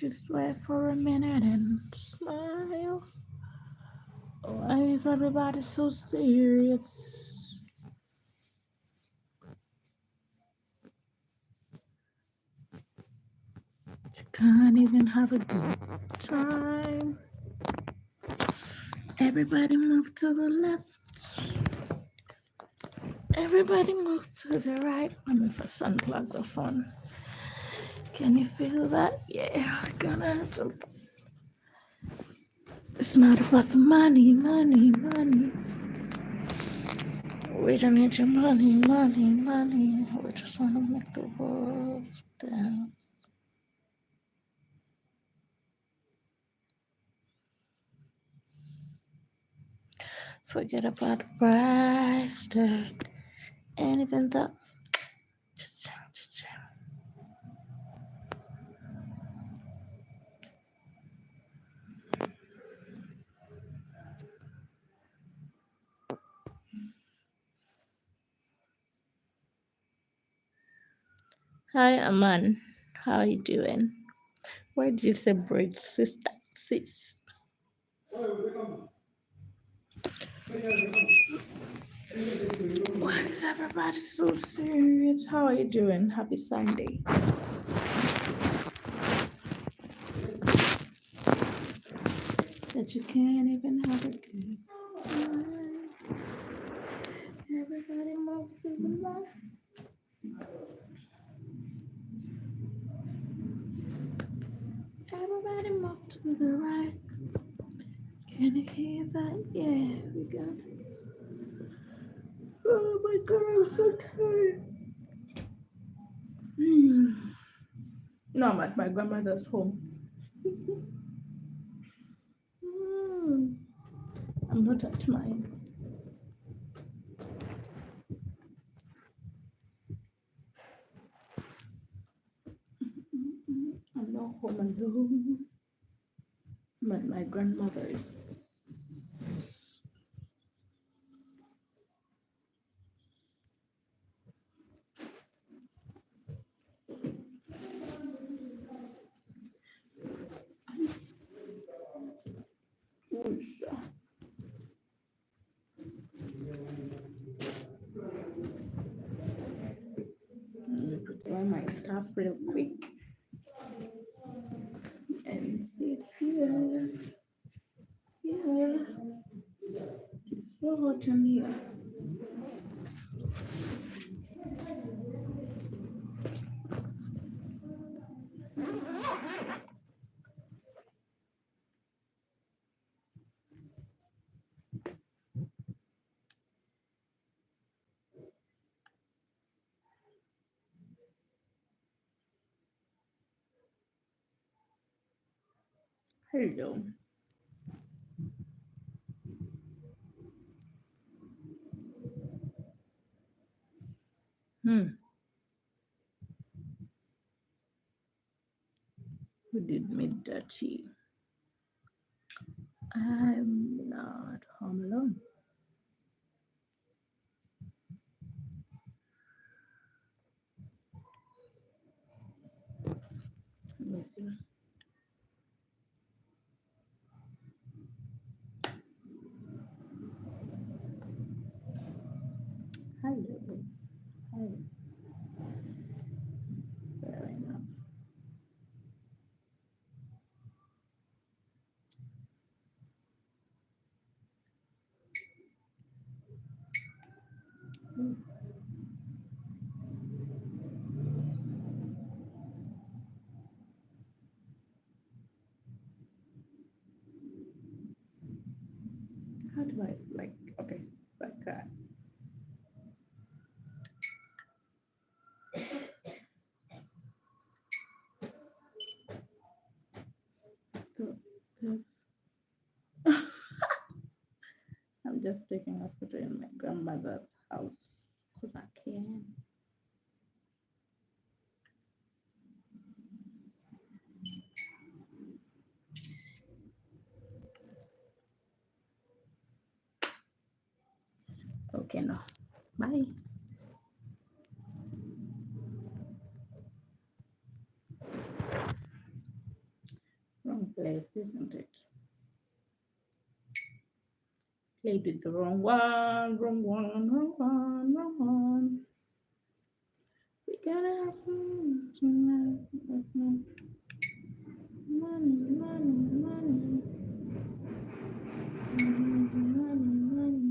just wait for a minute and smile. Why is everybody so serious? You can't even have a good time. Everybody move to the left. Everybody move to the right. Let me first unplug the phone. Can you feel that? Yeah, gonna have to. It's not about the money, money, money. We don't need your money, money, money. We just want to make the world dance. Forget about the price tag. And even the. Hi, Aman. How are you doing? Why did you say bridge, sister? Sis. Why is everybody so serious? How are you doing? Happy Sunday. That you can't even have a good time. Everybody move to the left. Everybody move to the right. Can you hear that? Yeah, we got it. Oh my god, I'm so tired. No, I'm at my grandmother's home. Mm, I'm not at mine. I'm not home alone. I'm at my grandmother's. Whoosh. Let me put away my stuff real quick and sit here. Yeah, it's so hot in here. Hello. Hmm. Who did me dirty? I'm not home alone. Let me see. Hello. Hi. Fair enough. Hmm. How do I like? Okay, like that. So, I'm just taking a photo in my grandmother's house because I can. Okay, no. Bye. guys, isn't it? Played with the wrong one, wrong one, wrong one, wrong one. We gotta have some tonight. Money, money, money, money, money, money.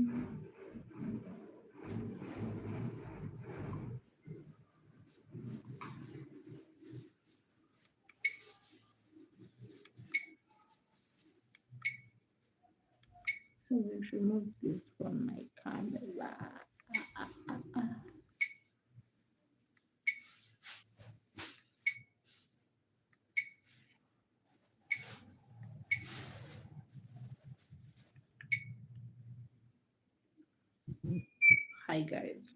So we should remove this from my camera. Hi guys.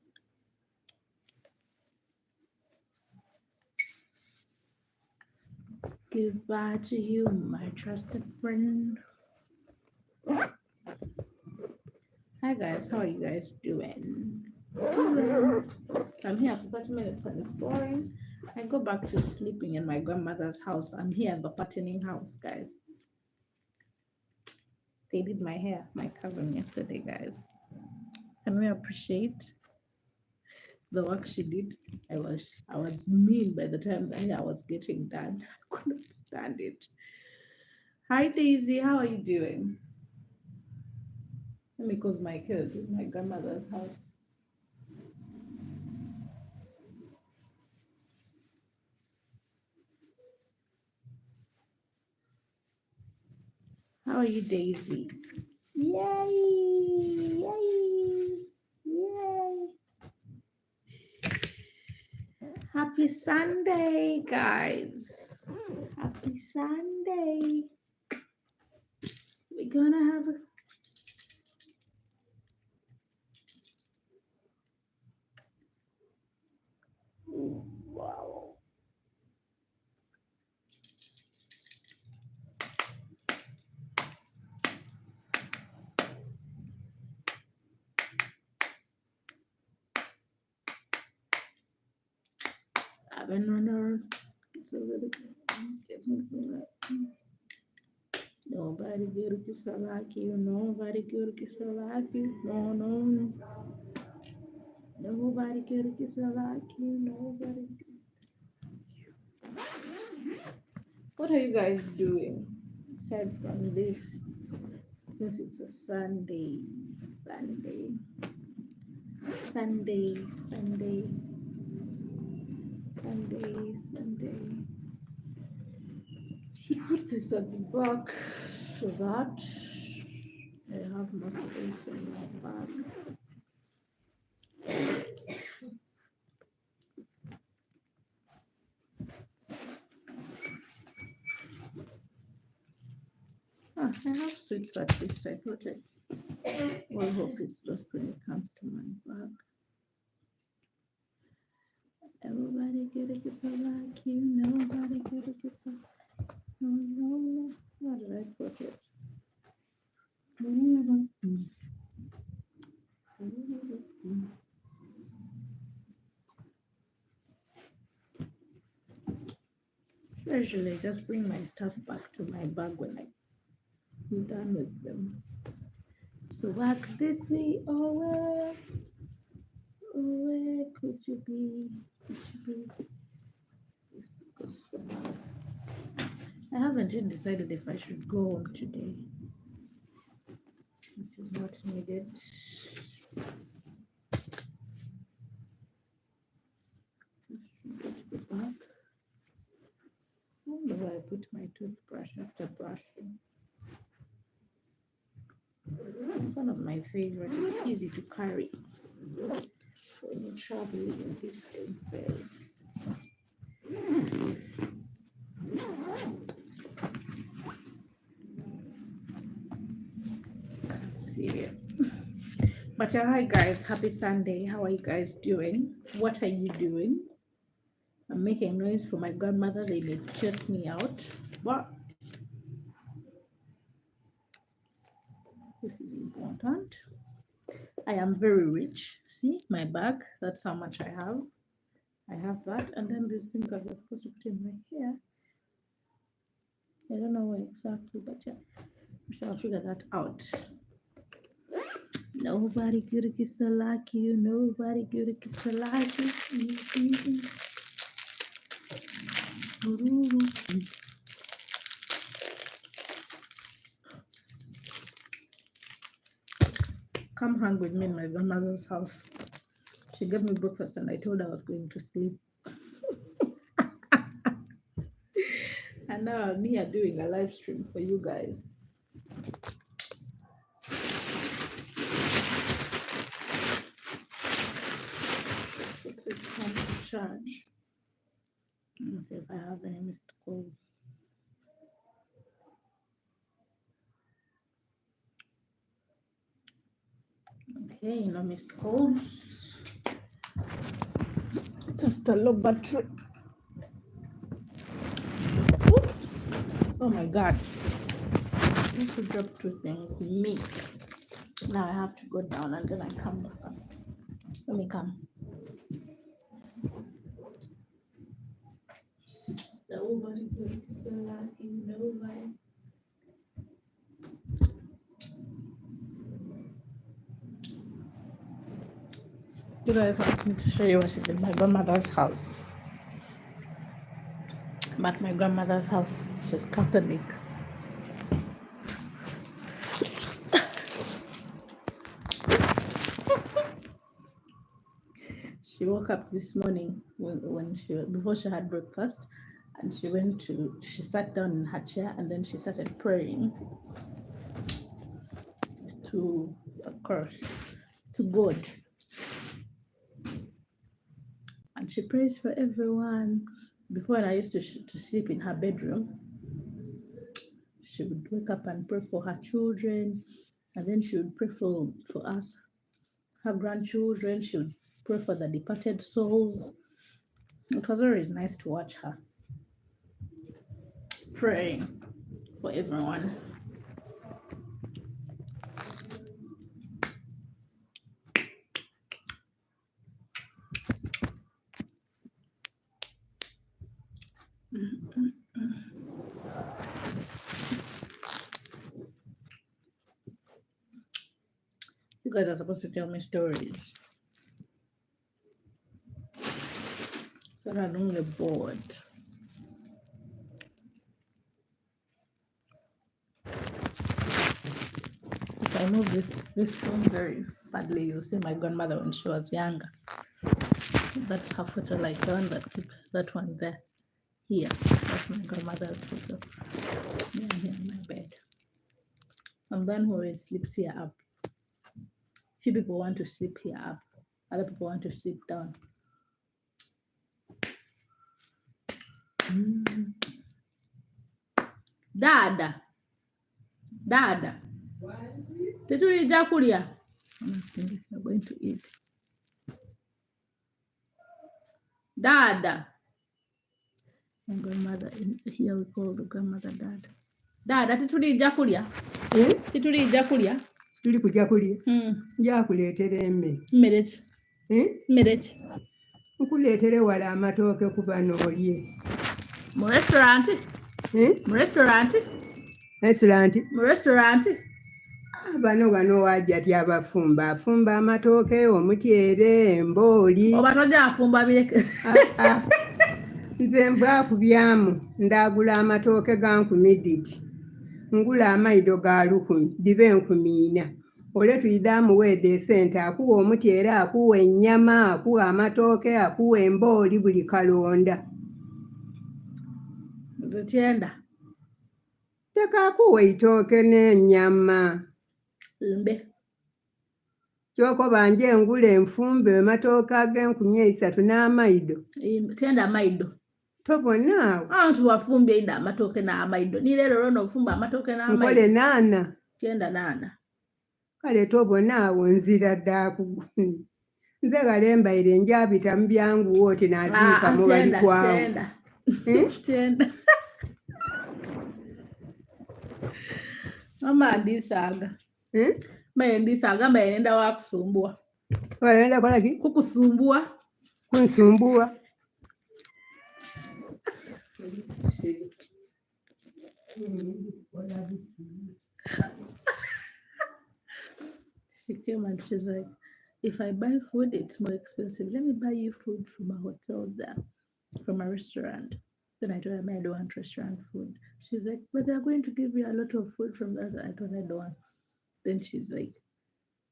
Goodbye to you, my trusted friend. Hi guys, how are you guys doing? I'm here for 30 minutes and it's boring. I go back to sleeping in my grandmother's house. I'm here in the fattening house, guys. They did my hair, my cousin yesterday, guys. Can we appreciate the work she did? I was mean by the time the hair was getting done. I couldn't stand it. Hi Daisy, how are you doing? Let me close my kids in my grandmother's house. How are you, Daisy? Yay! Yay! Yay! Happy Sunday, guys. Happy Sunday. We're gonna have a wow. I've been on her. It's a little getting so right. Nobody good to so like you. Nobody good to so like you. No, no, no. Nobody good to so like you. Nobody. What are you guys doing aside from this? Since it's a Sunday, Sunday, Sunday, Sunday, Sunday, Sunday. Should put this at the back so that I have more space in my bag. Ah, I have sweets at least. I thought I will hope it's lost when it comes to my bag. Everybody get a kiss like you. Nobody get a kiss like no, no, no. Where did I put it? Usually, I just bring my stuff back to my bag when I'm done with them. So back this way, oh where could you be? Could you be? I haven't even decided if I should go home today. This is not needed. This should go to the back. I don't know where I put my toothbrush after brushing. It's one of my favorites. It's easy to carry when you're traveling in this phase. Can't see it. But hi guys, happy Sunday. How are you guys doing? What are you doing? I'm making noise for my grandmother. They may curse me out. But this is important. I am very rich. See my bag? That's how much I have. I have that. And then these things I was supposed to put in my hair. I don't know where exactly, but yeah, we shall figure that out. Nobody good at kiss like you. Nobody good at kiss like you. Come hang with me in my grandmother's house. She gave me breakfast and I told her I was going to sleep. And now I'm here doing a live stream for you guys. Put this on to charge. Let me see if I have any missed calls. Okay, no missed calls. Just a low battery. Ooh. Oh my god. I used to drop 2 things. Me. Now I have to go down and then I come back up. Let me come. Nobody looks like you, nobody. You guys want me to show you what is in my grandmother's house. But my grandmother's house, she's Catholic. She woke up this morning before she had breakfast, and she sat down in her chair and then she started praying to, of course, to God. And she prays for everyone. Before, I used to sleep in her bedroom. She would wake up and pray for her children, and then she would pray for us, her grandchildren. She would pray for the departed souls. It was always nice to watch her praying for everyone. You guys are supposed to tell me stories, so that I don't get bored. If I move this room very badly, you'll see my grandmother when she was younger. That's her photo, like the one that keeps that one there. Here, that's my grandmother's photo. Yeah, here on my bed. And then who always sleeps here up. Few people want to sleep here up. Other people want to sleep down. Dada. Tetulija kulya. I'm asking if you're going to eat. Dada. My grandmother, here we call the grandmother Dada. Dada, tetulija kulya. Tetulija kulya. Tuli kujja kulya. Nja kuleetera emmere. Mmere ki? Mmere ki? Nkuleetere wala amatooke kuba n'olye. Mu restaurant? Mu restaurant? Restaurant? Mu restaurant? Bano wajja ty abafumba. Afumba amatooke, omutyere, embooli. Oba tojja afumba bireke. Nze mbwakubyamu ndaagula amatooke ga 10 ngula amaido ga 10 bibe 4,000. Ole tuyida amuweeda esente, akuwa omutyere, akuwa ennyama, akuwa amatooke, akuwa embooli, buli kalonda. Nzetyenda. Teka akuwa eitooke n'ennyama. Mbe. Kyoko banje ngula enfumbe amatooke ag'Enkumi 3 n'amaido. Tyenda amaido. Tobonaawo. Abantu wafumbye ida amatooke n'amaido. Ni leero lw'ono ofumba amatooke n'amaido. Nkole 8. Tyenda 8. Kale tobonaawo nzira dda nze kale mbaire njabita mu byangu wooti n'aziika mu bali kwawo. Tyenda. Mama ndisaaga. Mbaye ndisaaga mbaye nenda wakusumbua. Waenda kola ki? Kukusumbua. Kunsumbua. She came and she's like, if I buy food, it's more expensive. Let me buy you food from a hotel there, from a restaurant. Then I told her, I don't want restaurant food. She's like, but they're going to give you a lot of food from that. I told her, I don't want. Then she's like,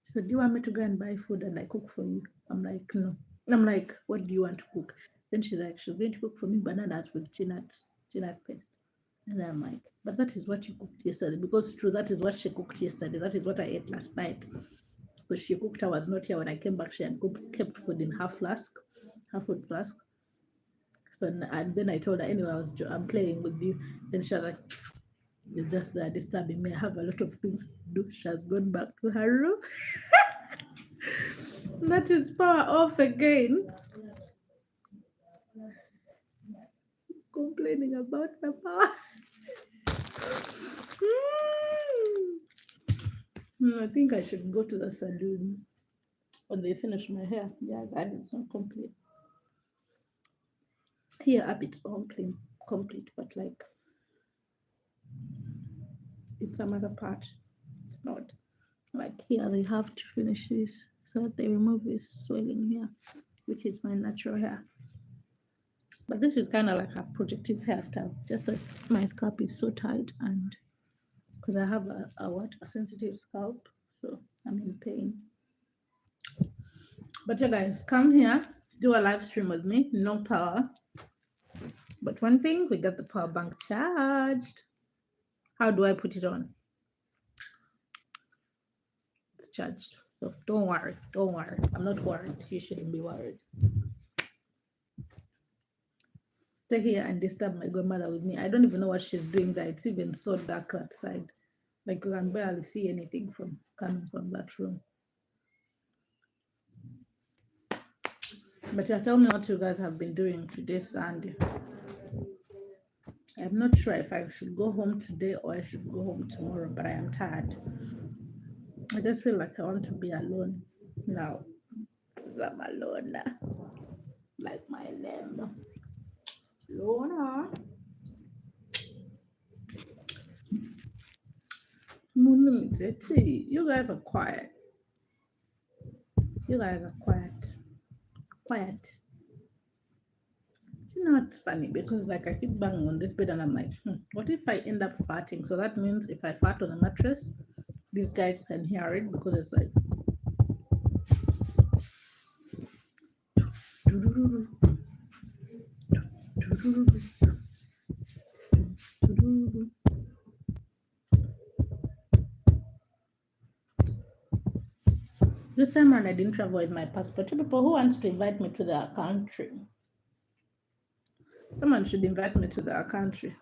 so do you want me to go and buy food and I cook for you? I'm like, no. I'm like, what do you want to cook? Then she's like, she's going to cook for me bananas with peanut paste. And I'm like, but that is what you cooked yesterday. Because true, that is what she cooked yesterday. That is what I ate last night. Because she cooked, I was not here. When I came back, she had kept food in her food flask. So and then I told her, anyway, I'm playing with you. Then she was like, you're just there disturbing me. I have a lot of things to do. She has gone back to her room. That is power off again. He's complaining about the power. I think I should go to the salon when they finish my hair. Yeah, that is not complete. Here up it's all complete, but like it's another part. It's not like here they have to finish this so that they remove this swelling here, which is my natural hair. But this is kind of like a protective hairstyle, just that my scalp is so tight, and because I have a sensitive scalp, so I'm in pain. But you guys, come here, do a live stream with me. No power, but one thing, we got the power bank charged. How do I put it on? It's charged, so don't worry. I'm not worried. You shouldn't be worried. Stay here and disturb my grandmother with me. I don't even know what she's doing there. It's even so dark outside. Like you can barely see anything from coming from that room. But yeah, tell me what you guys have been doing today, Sunday. I'm not sure if I should go home today or I should go home tomorrow, but I am tired. I just feel like I want to be alone now. Because I'm alone now. Like my lamb. Lona. You guys are quiet. You guys are quiet. Quiet. You know, it's funny because like I keep banging on this bed and I'm like, what if I end up farting? So that means if I fart on the mattress, these guys can hear it because it's like this time around I didn't travel with my passport. To people who wants to invite me to their country. Someone should invite me to their country.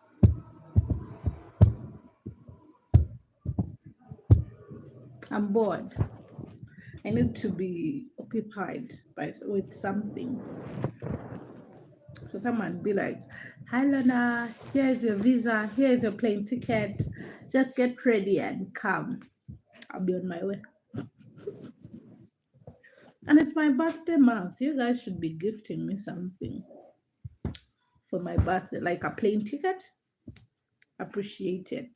I'm bored. I need to be occupied with something. So someone be like, hi Lana, here's your visa, here's your plane ticket. Just get ready and come. I'll be on my way. And it's my birthday month. You guys should be gifting me something for my birthday, like a plane ticket. Appreciate it.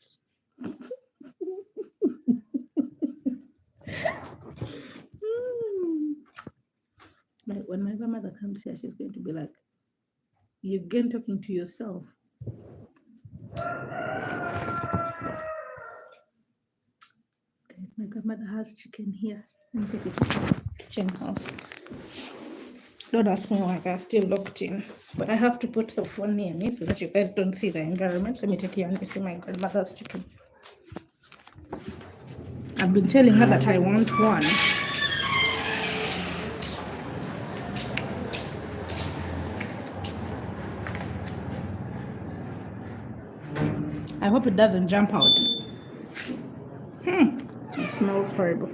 When my grandmother comes here, she's going to be like, you're again talking to yourself. Guys, my grandmother has chicken here. Let me take it to the kitchen house. Don't ask me why they're still locked in. But I have to put the phone near me so that you guys don't see the environment. Let me take you and see my grandmother's chicken. I've been telling her that I want one. I hope it doesn't jump out. It smells horrible.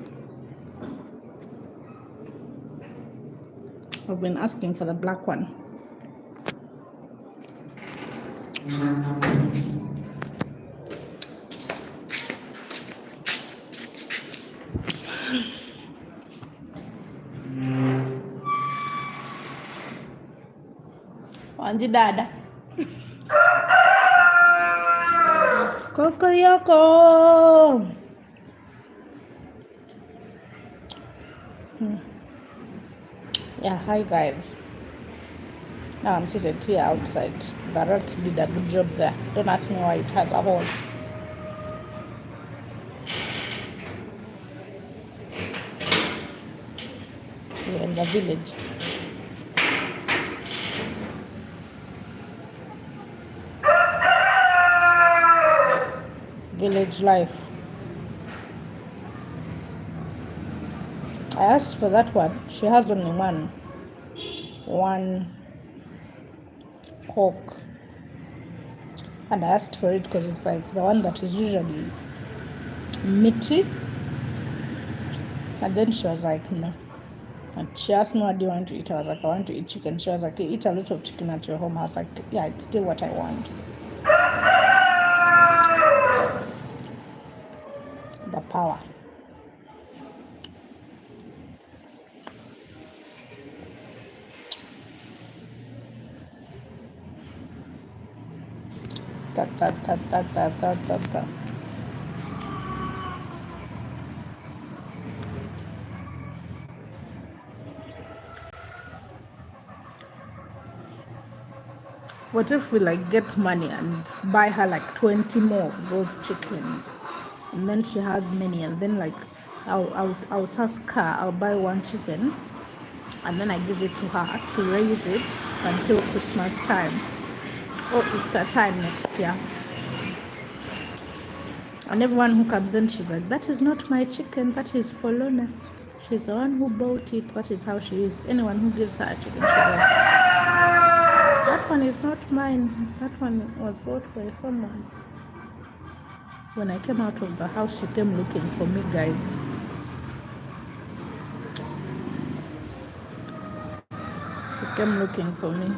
I've been asking for the black one. Wanji dada. Kokoyoko. Yeah, hi guys. Now I'm seated here outside. The rat did a good job there. Don't ask me why it has a hole. We're in the village. Village life. I asked for that one. She has only one Coke. And I asked for it because it's like the one that is usually meaty. And then she was like, no. And she asked me, what do you want to eat? I was like, I want to eat chicken. She was like, you eat a lot of chicken at your home. I was like, yeah, it's still what I want. The power. Ta ta ta ta ta ta ta ta. What if we like get money and buy her like 20 more of those chickens, and then she has many, and then like I'll task her, I'll buy one chicken, and then I give it to her to raise it until Christmas time or Easter time next year. And everyone who comes in, she's like, that is not my chicken, that is for Lona. She's the one who bought it. That is how she is. Anyone who gives her a chicken, she's like, that one is not mine. That one was bought by someone. When I came out of the house, she came looking for me, guys. She came looking for me.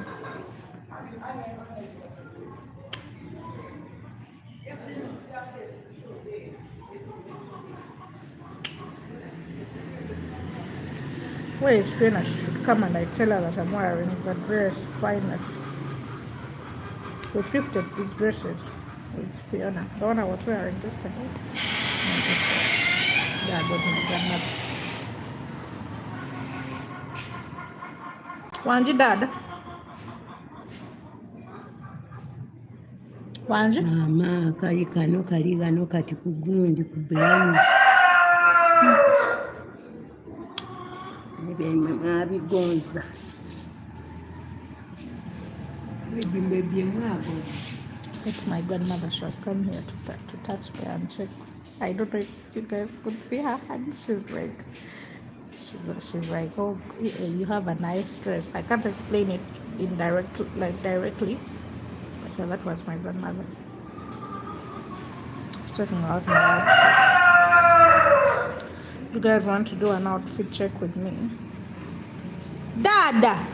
Where is Fiona? She should come and I tell her that I'm wearing the dress finally. We thrifted these dresses with Fiona. The one I was wearing yesterday. That was my grandmother. Wanji dad. Wanji? Mama kali kano kati kugundi kubulamu. Maybe mama bigonza. It's my grandmother. She was come here to touch me and check. I don't know if you guys could see her hand. She's like, oh, you have a nice dress. I can't explain it directly, but yeah, that was my grandmother checking out my outfit. You guys want to do an outfit check with me? Dada.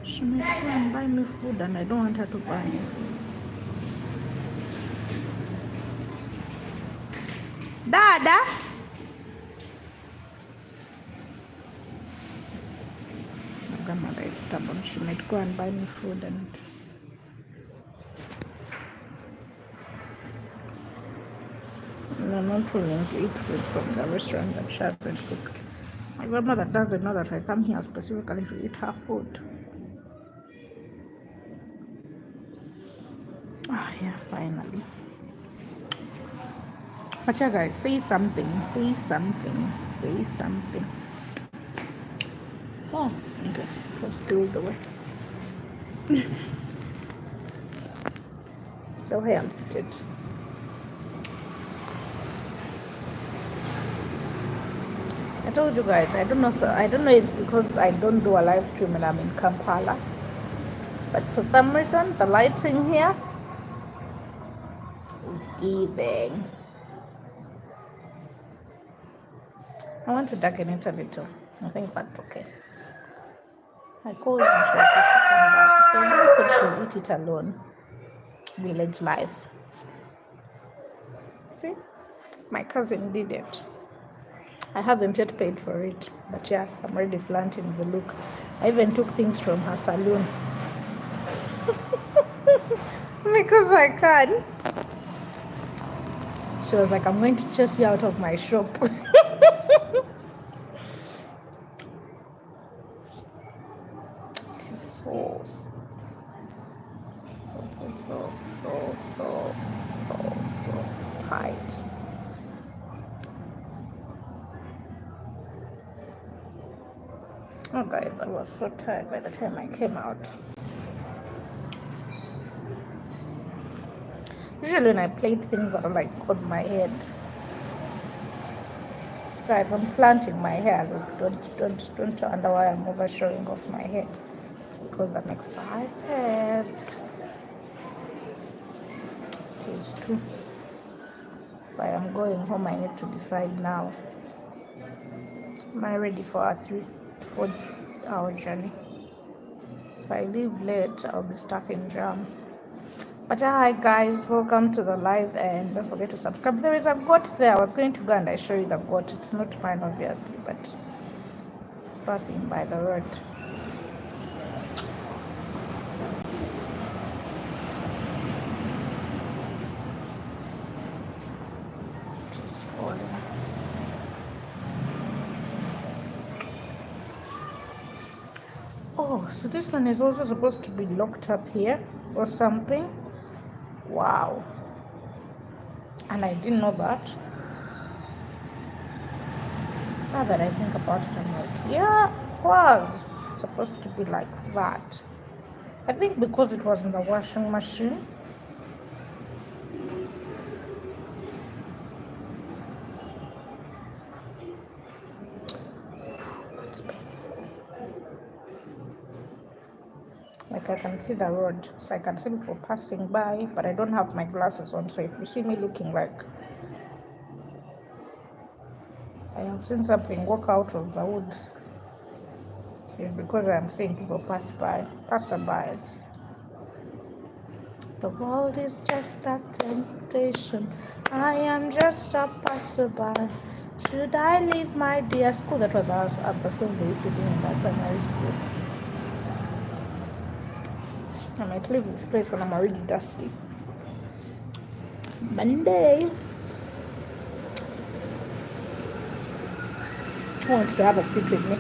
She might go and buy me food and I don't want her to buy me. Dada. My grandmother is stubborn. She might go and buy me food and I'm not willing to eat food from the restaurant that she hasn't cooked. My grandmother doesn't know that I come here specifically to eat her food. Oh yeah, finally. But yeah, guys, say something. Oh, okay. It was still the way. The way I'm seated. I told you guys, I don't know it's because I don't do a live stream and I'm in Kampala. But for some reason, the lighting here is giving. I want to darken it a little. I think that's okay. I called her, she was just come back. So I said she'll eat it alone. Village life. See? My cousin did it. I haven't yet paid for it. But yeah, I'm already flaunting the look. I even took things from her salon because I can. She was like, I'm going to chase you out of my shop. so, so tight. Oh guys, I was so tired by the time I came out. Usually when I plait things out like on my head. Guys, I'm flaunting my hair. Look, don't wonder why I'm over showing off my hair. It's because I'm excited. It is true. But I'm going home. I need to decide now. Am I ready for a 4-hour journey? If I leave late, I'll be stuck in jam. But hi guys, welcome to the live, and don't forget to subscribe. There is a goat there. I was going to go and I show you the goat. It's not mine obviously, but it's passing by the road. Just falling. Oh, so this one is also supposed to be locked up here or something. Wow. And I didn't know that. Now that I think about it, I'm like, yeah, it was supposed to be like that. I think because it was in the washing machine. Like I can see the road, so I can see people passing by, but I don't have my glasses on, so if you see me looking like I have seen something walk out of the woods, it's because I'm seeing people passerbys. The world is just a temptation. I am just a passerby. Should I leave my dear school? That was us at the same day sitting in my primary school. I might leave this place when I'm already dusty. Monday. Who wants to have a sleep with me?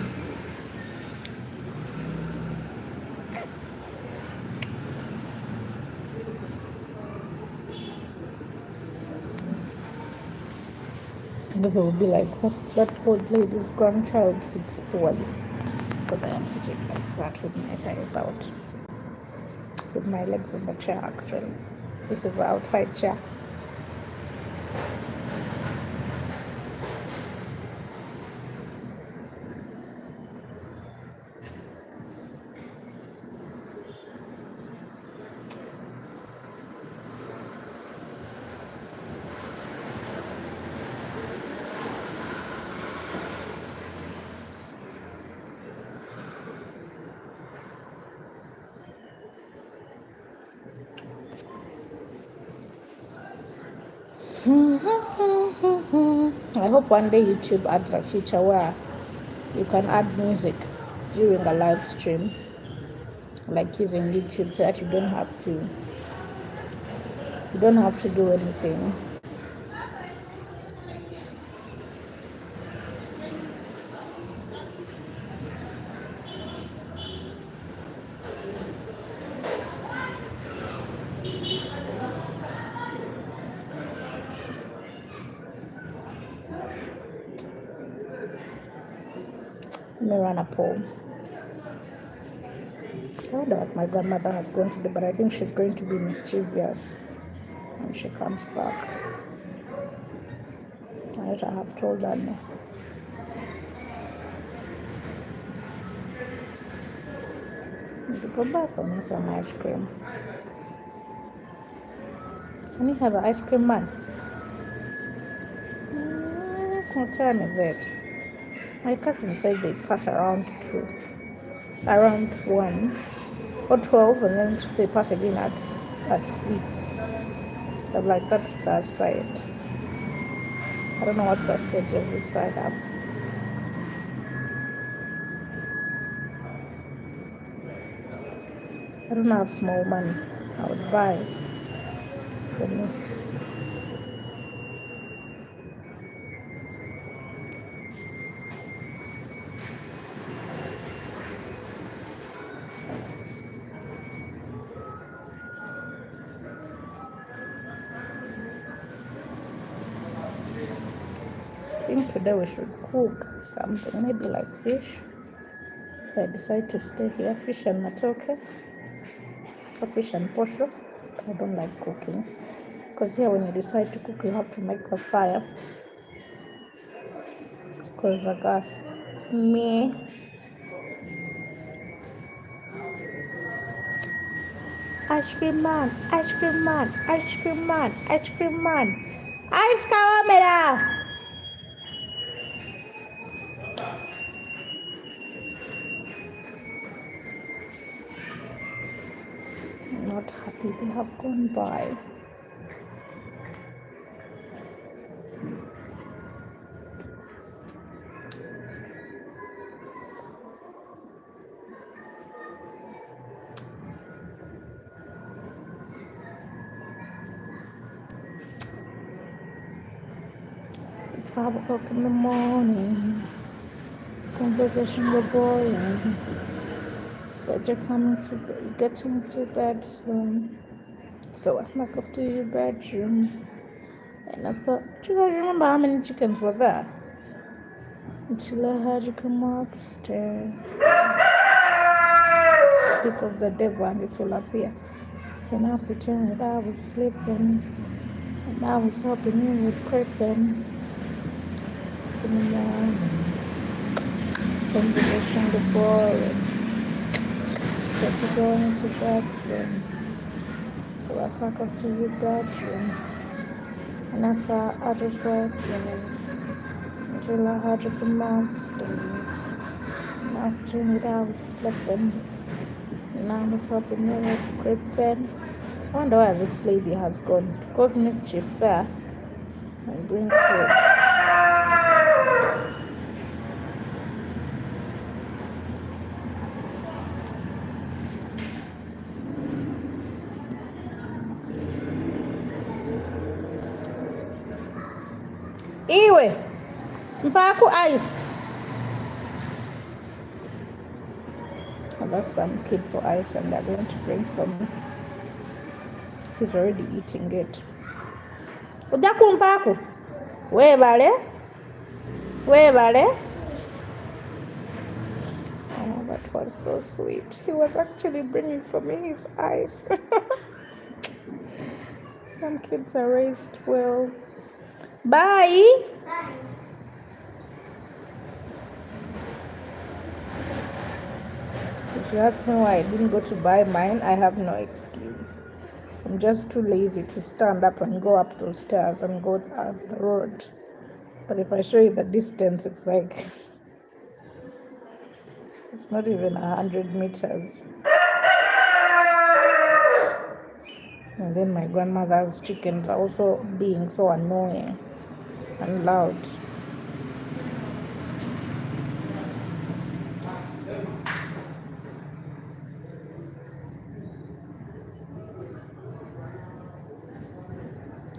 People will be like, what, that old lady's grandchild sits poorly. Because I am sitting like that with my thighs out. With my legs in the chair actually. This is the outside chair. I hope one day YouTube adds a feature where you can add music during a live stream, like using YouTube, so that you don't have to do anything. Let me run a poll. I wonder what my grandmother is going to do, but I think she's going to be mischievous when she comes back. I have told her no. You go back for me some ice cream. Can you have an ice cream man? What time is it? My cousin said they pass around 1 or 12, and then they pass again at 3. I'm like, that's that side. I don't know what the schedule this side up. I don't have small money. I would buy for me. I think today we should cook something, maybe like fish. If I decide to stay here, fish and matoke, or fish and posho. I don't like cooking because here when you decide to cook, you have to make a fire because the gas. Me, ice cream man, ice cream man, ice cream man, ice cream man, ice camera. I'm not happy they have gone by. It's 5 o'clock in the morning. Conversation were boring. Said you're getting to bed soon. So I went off to your bedroom. And I thought, do you guys remember how many chickens were there? Until I heard you come upstairs. Speak of the devil and it will appear. And I pretended I was sleeping. And I was helping you with creeping. In the morning. Conversation was boring. Said you're going to bed soon. So I snuck off to your bedroom. And I thought I just wait there until I heard you come upstairs. And I pretended I was sleeping. And I was hoping you were creeping. I wonder why this lady has gone to cause mischief there and bring food. Iwe, mpaku ice. I got some kid for ice and they're going to bring for me. He's already eating it. Udaku mpaku. Webale. Webale. Oh, that was so sweet. He was actually bringing for me his ice. Some kids are raised well. Bye. If you ask me why I didn't go to buy mine, I have no excuse. I'm just too lazy to stand up and go up those stairs and go up the road. But if I show you the distance, it's like, it's not even 100 meters. And then my grandmother's chickens are also being so annoying and loud.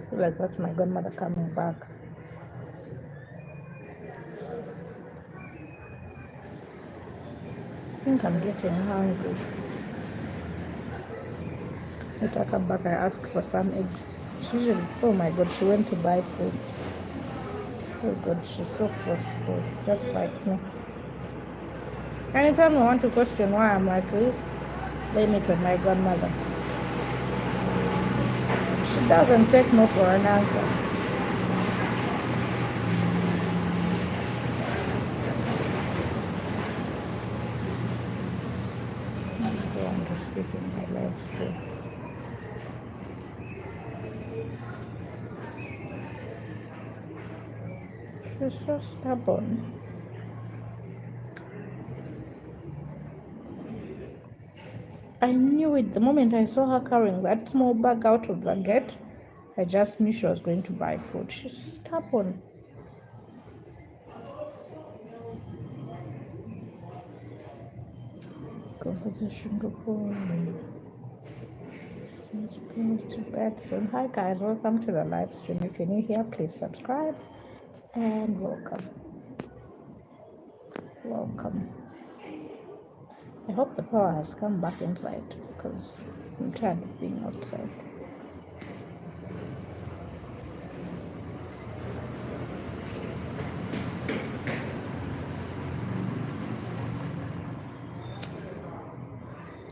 I feel like that's my grandmother coming back. I think I'm getting hungry. Later I come back, I ask for some eggs. She usually, oh my God, she went to buy food. Oh God, she's so forceful, just like me. Anytime you want to question why I'm like this, blame it on my grandmother. She doesn't take no for an answer. Okay, I'm just speaking my life straight. She's so stubborn. I knew it the moment I saw her carrying that small bag out of the gate. I just knew she was going to buy food. She's stubborn. Conversation go boring. She's going to bed soon. Hi guys, welcome to the live stream. If you're new here, please subscribe and welcome. Welcome. I hope the power has come back inside because I'm tired of being outside.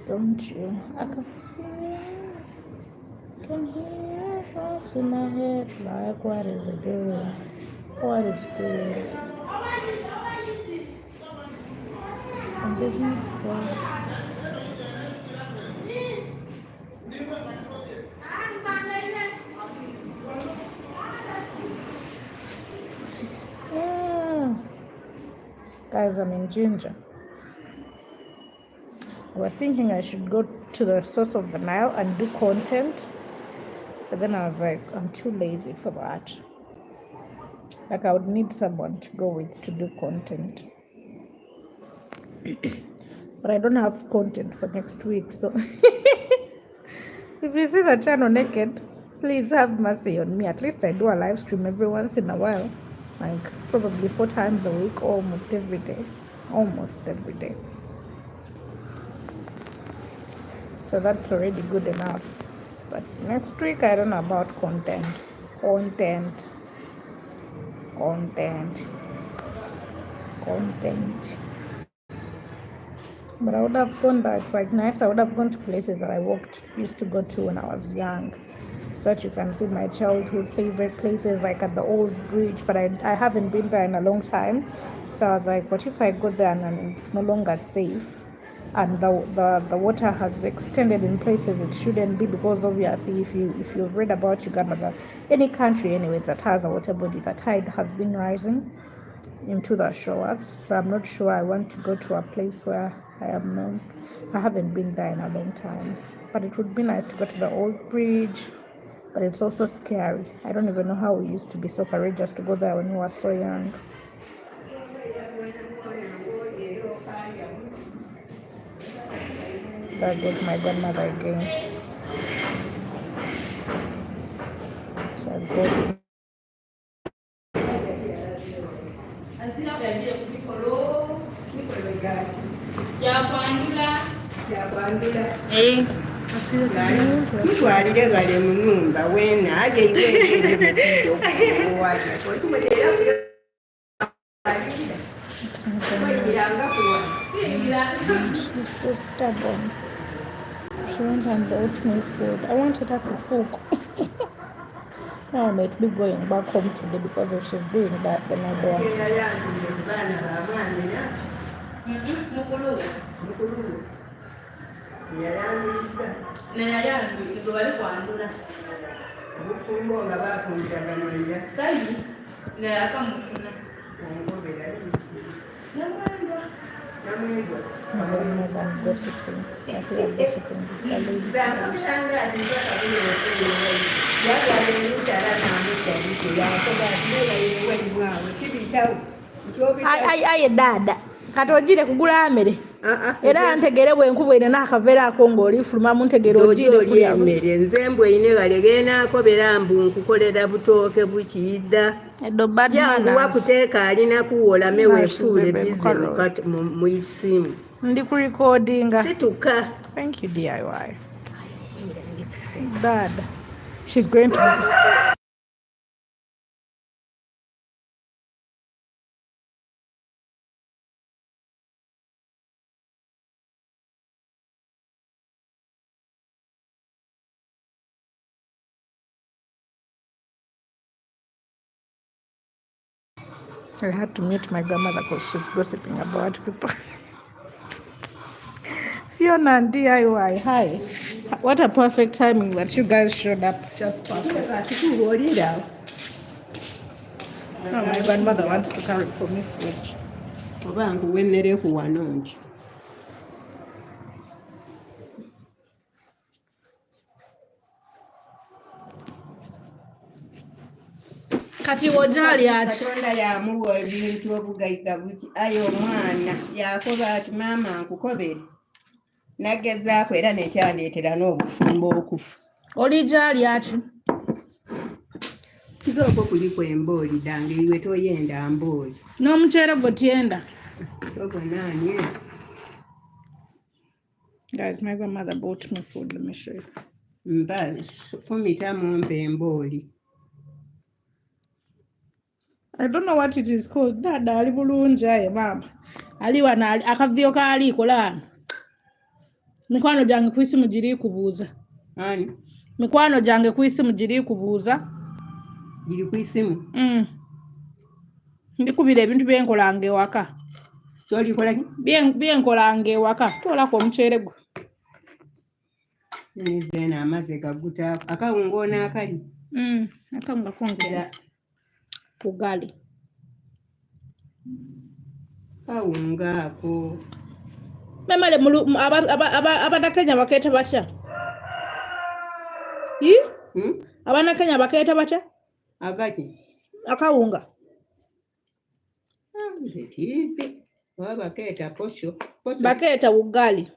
Don't you? I can hear thoughts in my head like, what is it doing? What is it doing? A business girl. Yeah. Guys, I'm in Ginger. I was thinking I should go to the source of the Nile and do content, but then I was like, I'm too lazy for that. Like, I would need someone to go with to do content. But I don't have content for next week, so if you see the channel naked, please have mercy on me. At least I do a live stream every once in a while, like probably 4 times a week, almost every day. So that's already good enough. But next week, I don't know about content. But I would have gone there. It's like nice. I would have gone to places that I used to go to when I was young, so that you can see my childhood favorite places, like at the old bridge. But I haven't been there in a long time, so I was like, what if I go there and it's no longer safe, and the water has extended in places it shouldn't be, because obviously if you've read about Uganda, any country anyways that has a water body, the tide has been rising into the shores. So I'm not sure I want to go to a place where I haven't been there in a long time. But it would be nice to go to the old bridge, but it's also scary. I don't even know how we used to be so courageous to go there when we were so young. There goes my grandmother again. Shall go. Mutwalire bale mu nnumba weena aje iweereere betiyo okuwaja She's so stubborn. She went and bought me food. I wanted her to cook. Now I might be going back home today, because if she's doing that, then I don't want gossiping. I hear gossiping with the lady. Aye dada kati ogire kugula mmere era ntegere bwe nkubeere n'akaveera ako ng'olifuluma muntegere ogire kulya emmere nze mbwe ine balegenaako bera mbu nkukolera butooke bukiyidda jangu wakuteeka alina kuwolame weefuule bize mu isimu ndi ku recordinga situka. Thank you DIY dad. She's going to I had to mute my grandmother because she's gossiping about people. Fiona and DIY, hi. What a perfect timing that you guys showed up. Just perfect. Now my grandmother wants to carry for me food. Kati wojali ati Katonda yamuwa ebintu obugayiga buki ayo omwana yakoba ati maama nkukobere nagezaako era nekyandeetera n'obufumbo okufa. Oli gyali ati? Kizooko kuliko embooli dange iwe toyenda mbooli. N'omuceere gwe tyenda. Tobonanye. Guys, my grandmother bought me food. Let me show you. Mbale fumita mumpe embooli. I don't know what it is called. Dada ali bulungi aye mama. Ali wana akaviyo kaliko lano. Mikwano gyange ku isimu giri kubuuza. Ani? Mikwano gyange ku isimu giri kubuuza. Giri ku isimu? Ndikubira ebintu byenkolanga ewaka. Kyolikola ki? Byenkolanga ewaka. Twolako omuceere gwe. Nizena amazzi gagutaako. Akawunga onaakali? Akawunga kongera. Ugali. Kawunga ako. Memale Abannakenya bakeeta batya? Abannakenya bakeeta batya? Agaki? Akawunga. Ntiibe. Baba bakeeta posho. Bakeeta ugali.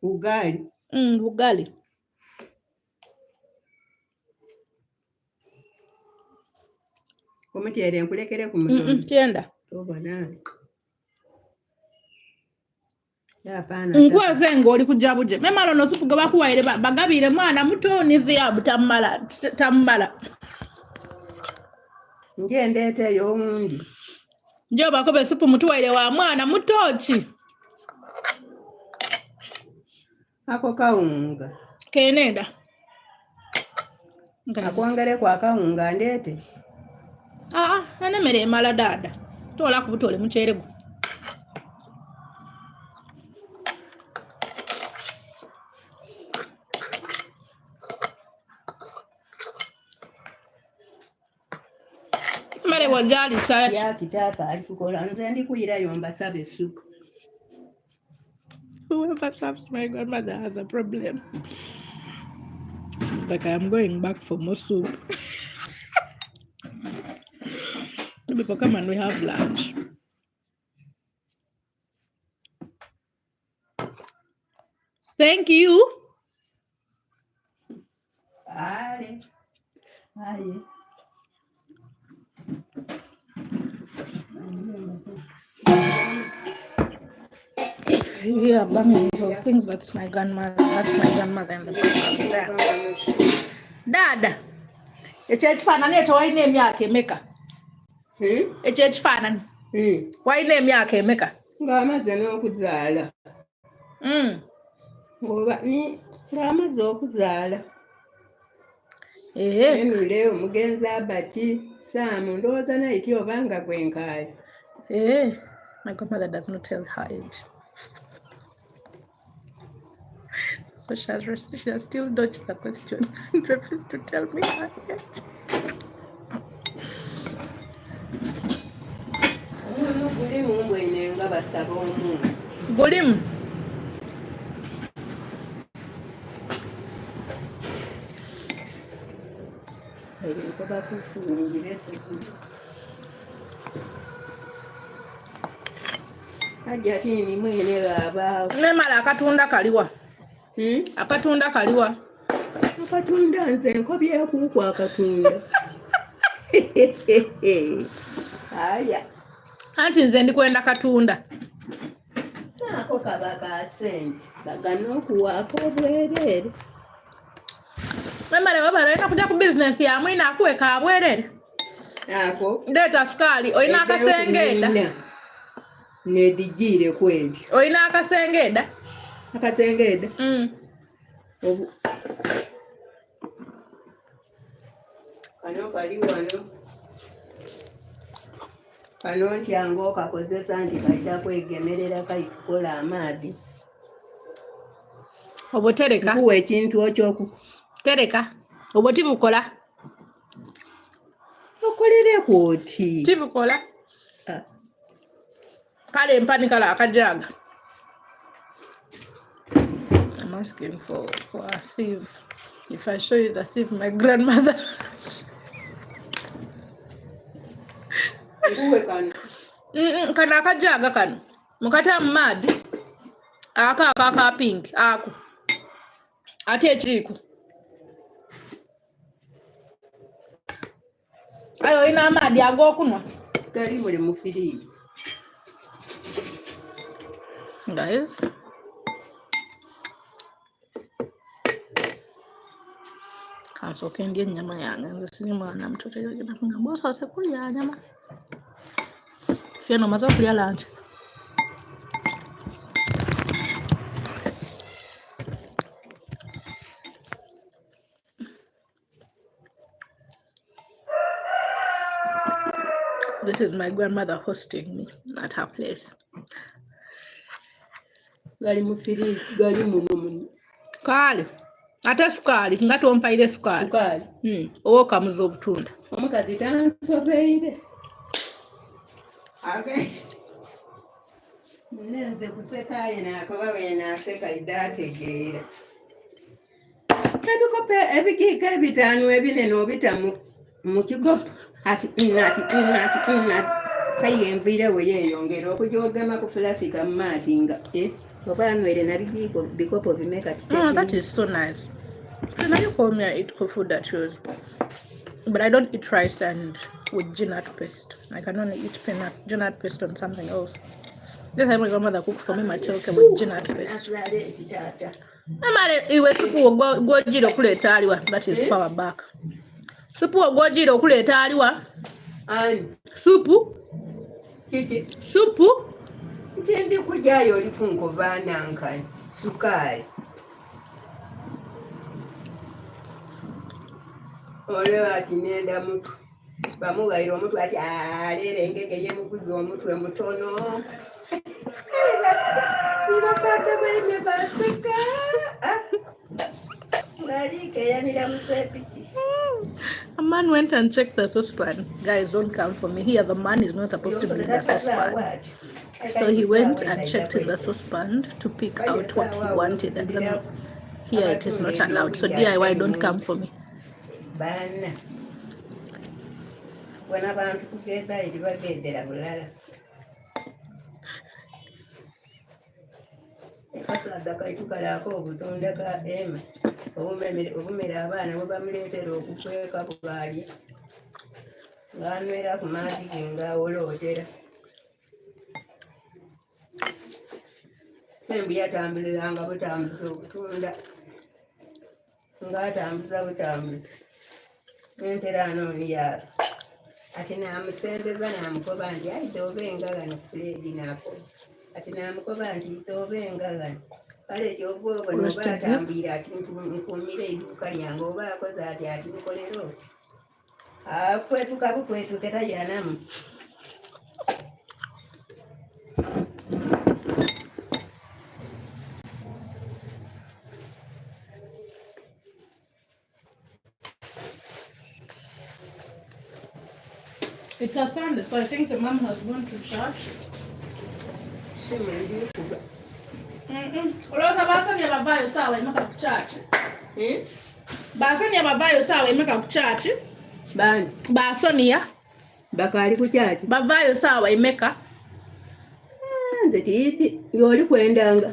Ugali? Ugali. Omutyere nkulekere ku mutono. Kyenda. Tobonanye. Nkwaze ng'oli kujja buje. Memalo no supu gwe bakuwaire bagabire mwana muto niziyabu tammala. Nje ndeeteyo owundi. Njo bakobe supu mutuwaire wa mwana muto ki? Ako kawunga. Kenenda. Akwongereko akawunga ndeete. Anemere emala dada. Tola ku butole muceere gwe. Mare wajali sachi. Ya kitaka alikukola nze ndikuyirayo mbasabe soup. Whoever serves my grandmother has a problem. It's like I am going back for more soup. People come and we have lunch. Thank you. Aye. Yeah, banging of things. That's my grandmother. That's my grandmother in the background. Dada, ekifananyi ekyo walina emyaka emeka? Ekyo ekifananyi walina emyaka emeka? Ng'amaze n'okuzaala. Ng'amaze okuzaala. Enule omugenzi abati Saamu ndowooza naiti obanga gwenkaali. My grandmother does not tell her age. So she has still dodged the question and refused to tell me her age. Gulimu mbwene nga basaba omuntu. Gulimu. Hajja tini mwene baba. Nemala akatunda kaliwa. Akatunda kaliwa. Akatunda nze nkobyekuuku akatunda. Aya. Anti nze ndikwenda katunda. Ako kaba ka sente. Bagana okuwaako obwereere. Memale baba olina kujja ku business ya mwina akuwe ka bwerere. Ako. Ndeeta sukaali olina akasengeda. Nedijire kwebyo. Olina akasengeda. Akasengeda? Kano kali wano. Kano ntyango okakozesa nti kajja kwegemerera kayikukola amaadi. Obutereka. Kuwa ekintu okyoku. Tereka. Obo tibukola. Okolere kwoti. Tibukola. Kale mpani kala akajaga. I'm asking for a sieve. If I show you the sieve my grandmother. Kuwe kano. Kana akajaga kano. Mukata mad. Aka pink. Ako. Ate ekiriku. Ayo ina amaadhi ag'okunwa. Gali muli mu firiiji. Guys. Kansooka ndya ennyama yange nze siri mwana muto tegenda kungamba osoose kulya nyama. Fiona omaze okulya lunch? This is my grandmother hosting me at her place. Gali mu firiiji, gali muno. Kaali. Ate sukaali, nga tompaire sukaali. Sukaali. Oba okamuza obutunda. Omukazi tansobeire. Nenze kuseka yena akoba wena aseka idategeera. Ebikopo ebikiika ebitaano ebinene obita mu kikopo ati kayemvire we yeeyongera okujogema ku fulasika mu maati nga oba anywere na bikopo bimeka Oh, that is so nice. So now you call me, I eat food that yours. But I don't eat rice and with peanut paste. I can only eat peanut paste on something else. This time my grandmother cooked for me matoke with peanut paste. Mama, iwe supu gwojira okuleeta aliwa. That is power back. Supu gwojira okuleeta aliwa. Supu. Kiki. Supu. Ntendi kujayo oli kunkobaana nkani. Sukaali. Olwo ati nenda mutu. Bamuwaire omutwe ati leero engege yemuguza omutwe mutono. Nibasade bene baseka. A man went and checked the saucepan. Guys, don't come for me. Here, the man is not supposed to be in the saucepan. So he went and checked in the saucepan to pick out what he wanted. And then here it is not allowed. So DIY, don't come for me. Bana. When abantu kugenda iribagendera bulala. Kasada kaitukalaako obutunda ka ema. Obumera abaana bwe bamuleetera okukweka bwalya. Ng'anywera ku maadi ge ng'awolootera. Embu yatambuliranga butambuzi obutunda. Ng'atambuza butambuzi. N'entera anooniya. Ati naamusembeza n'amukoba nti ayi tobenga gano fuleedi n'akola. Ati naamukoba nti tobenga gano. Kale ky'oba obona oba atambwira ati nkuumira edduuka lyange oba akoze ati nkolera oti. Akwetuka bukwetuke tayanamu. It's a Sunday, so I think the mom has gone to church. Olowooza Basonia bavaayo saawa emeka ku church. Basonia bavaayo saawa emeka ku church. Bani? Basonia. Bakaali ku church. Bavaayo saawa emeka. Nze tiidi y'oli kwendanga.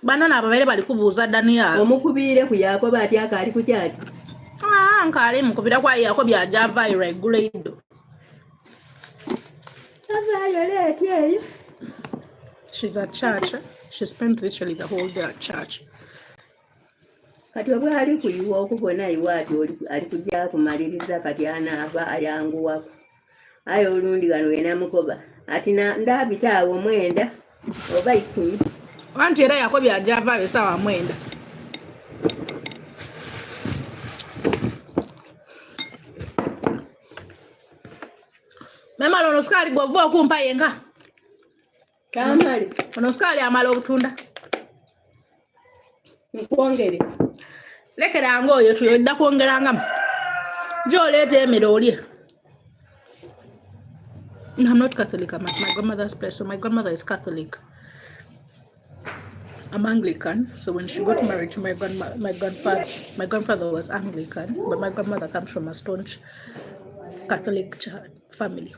Bano n'ababeere bali kubuuza Daniel. Omukubiire ku Yakobo ati akaali ku church. Nkaali mukubira kwa Yakobo ajja avaayo regulate. She's at church. She spends literally the whole day at church. Kati obwa ali kuyiwa okubona iwa ati ali kujja kumaliriza kati anaava ayanguwako. Aye olundi gano yena mukoba. Ati ndabitaawo mwenda oba 10. Anti era Yakobo ajja avaayo saawa mwenda. Mama lono sukali gwova okumpa yenga. Kamali. Ono sukali amala obutunda. Nkwongere. Lekera ngoyo tuyodda kwongerangamu. Joleeta emere olye. I'm not Catholic. I'm at my grandmother's place. So my grandmother is Catholic. I'm Anglican. So when she got married to my grandfather was Anglican, but my grandmother comes from a staunch Catholic family.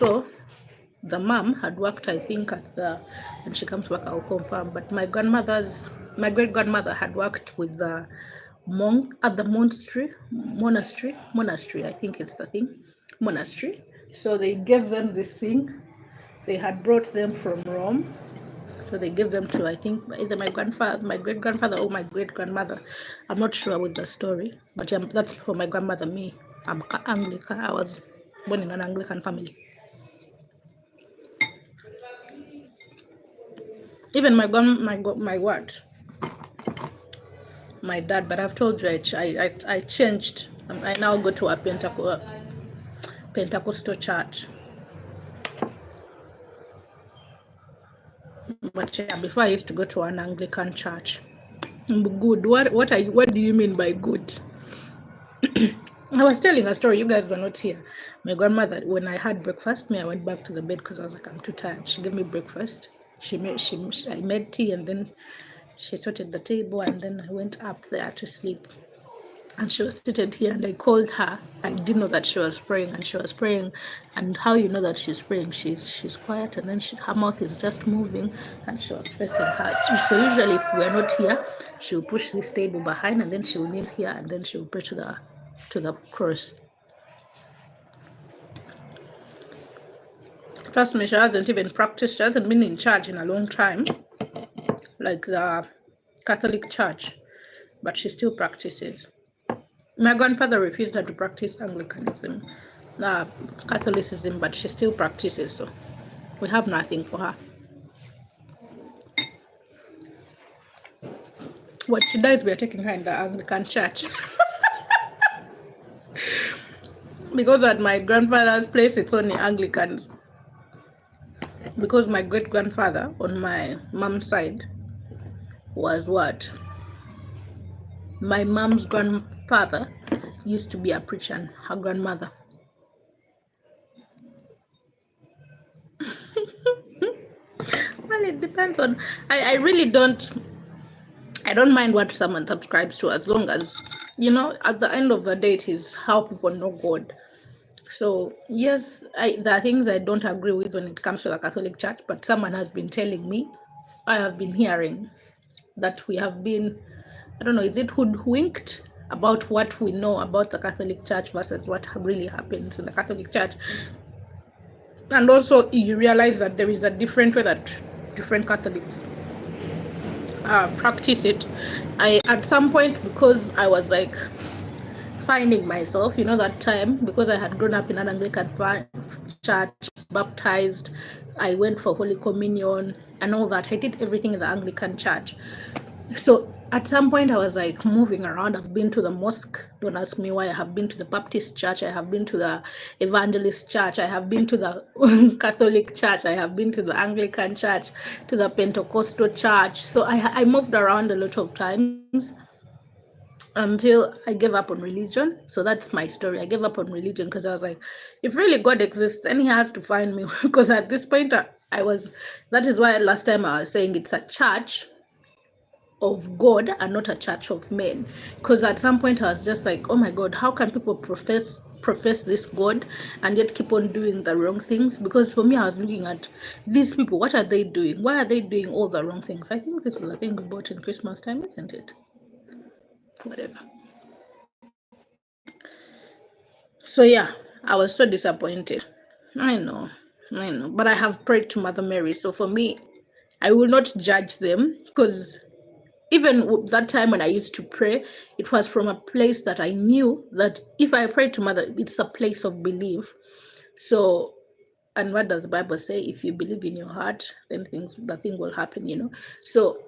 So the mom had worked, I think, when she comes back, I'll confirm. But my great grandmother had worked with the monk at the monastery, I think it's the thing. monastery. So they gave them this thing. They had brought them from Rome. So they gave them to, I think, either my grandfather, my great grandfather, or my great grandmother. I'm not sure with the story, but yeah, that's for my grandmother. Me, I'm Anglican. I was born in an Anglican family. Even my dad. But I've told you I changed. I now go to a Pentecostal church. But yeah, before I used to go to an Anglican church. Good. What do you mean by good? I was telling a story. You guys were not here. My grandmother, when I had breakfast, I went back to the bed because I was like, I'm too tired. She gave me breakfast. I made tea, and then she sorted the table, and then I went up there to sleep. And she was seated here, and I called her. I didn't know that she was praying, and she was praying. And how you know that she's praying? She's quiet, and then her mouth is just moving, and she was facing her. So usually, if we're not here, she'll push this table behind, and then she'll kneel here, and then she'll pray to the cross. Trust me, she hasn't even practiced. She hasn't been in church in a long time, like the Catholic Church, but she still practices. My grandfather refused her to practice Anglicanism, Catholicism, but she still practices, so we have nothing for her. What she does, we are taking her in the Anglican church. Because at my grandfather's place, it's only Anglicans. Because my great-grandfather on my mom's side was what? My mom's grandfather used to be a preacher, and her grandmother. Well, it depends on. I really don't. I don't mind what someone subscribes to, as long as, at the end of the day, it is how people know God. So yes, there are things I don't agree with when it comes to the Catholic Church, but someone has been telling me, I have been hearing that we have been, I don't know, is it hoodwinked about what we know about the Catholic Church versus what really happens in the Catholic Church. And also you realize that there is a different way that different Catholics practice it. At some point, because I was like finding myself, that time, because I had grown up in an Anglican church, baptized, I went for Holy Communion and all that. I did everything in the Anglican church. So at some point I was like moving around. I've been to the mosque. Don't ask me why. I have been to the Baptist church. I have been to the Evangelist church. I have been to the Catholic church. I have been to the Anglican church, to the Pentecostal church. So I moved around a lot of times until I gave up on religion. So that's my story. I gave up on religion because I was like, if really God exists, then he has to find me. Because at this point that is why last time I was saying it's a church of God and not a church of men. Because at some point I was just like, oh my God, how can people profess this God and yet keep on doing the wrong things? Because for me, I was looking at these people. What are they doing? Why are they doing all the wrong things? I think this is the thing we bought in Christmas time, isn't it? Whatever. So yeah, I was so disappointed. I know, but I have prayed to Mother Mary. So for me, I will not judge them, because even that time when I used to pray, it was from a place that I knew that if I pray to Mother, it's a place of belief. So, and what does the Bible say? If you believe in your heart, then the thing will happen, So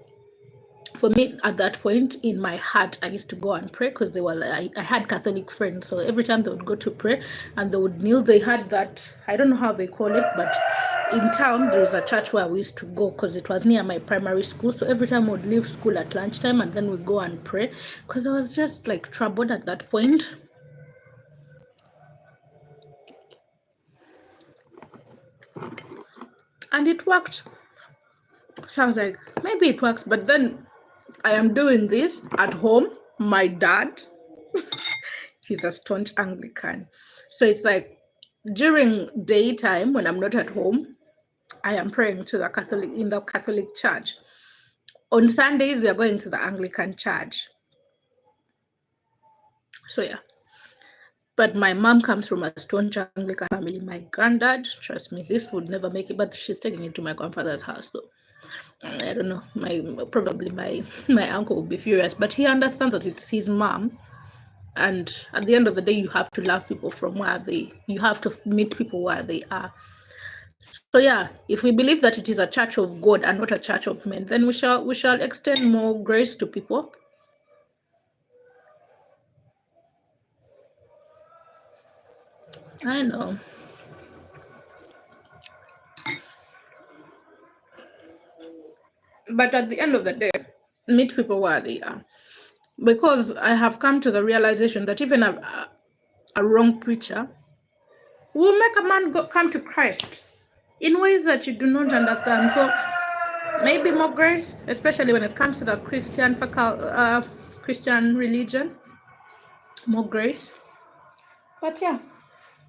for me, at that point in my heart, I used to go and pray, because I had Catholic friends. So every time they would go to pray and they would kneel, they had that, I don't know how they call it, but in town there is a church where we used to go, because it was near my primary school. So every time we'd leave school at lunchtime and then we go and pray, because I was just like troubled at that point. And it worked. So I was like, maybe it works. But then I am doing this at home. My dad, he's a staunch Anglican. So it's like during daytime when I'm not at home, I am praying to in the Catholic church. On Sundays, we are going to the Anglican church. So yeah. But my mom comes from a staunch Anglican family. My granddad, trust me, this would never make it, but she's taking it to my grandfather's house though. I don't know. Probably my uncle will be furious, but he understands that it's his mom. And at the end of the day, you have to love people from you have to meet people where they are. So yeah, if we believe that it is a church of God and not a church of men, then we shall extend more grace to people. I know. But at the end of the day, meet people where they are. Because I have come to the realization that even a wrong preacher will make a man come to Christ in ways that you do not understand. So maybe more grace, especially when it comes to the Christian religion. More grace. But yeah,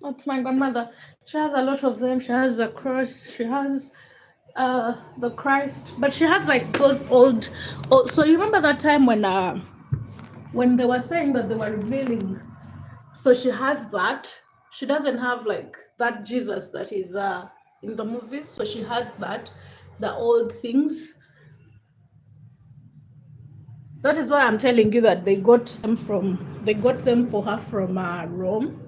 that's my grandmother. She has a lot of them. She has the cross. She has the Christ. But she has like those old. So you remember that time when they were saying that they were revealing. So she has that. She doesn't have like that Jesus that is in the movies. So she has that, the old things. That is why I'm telling you that they got them for her from Rome.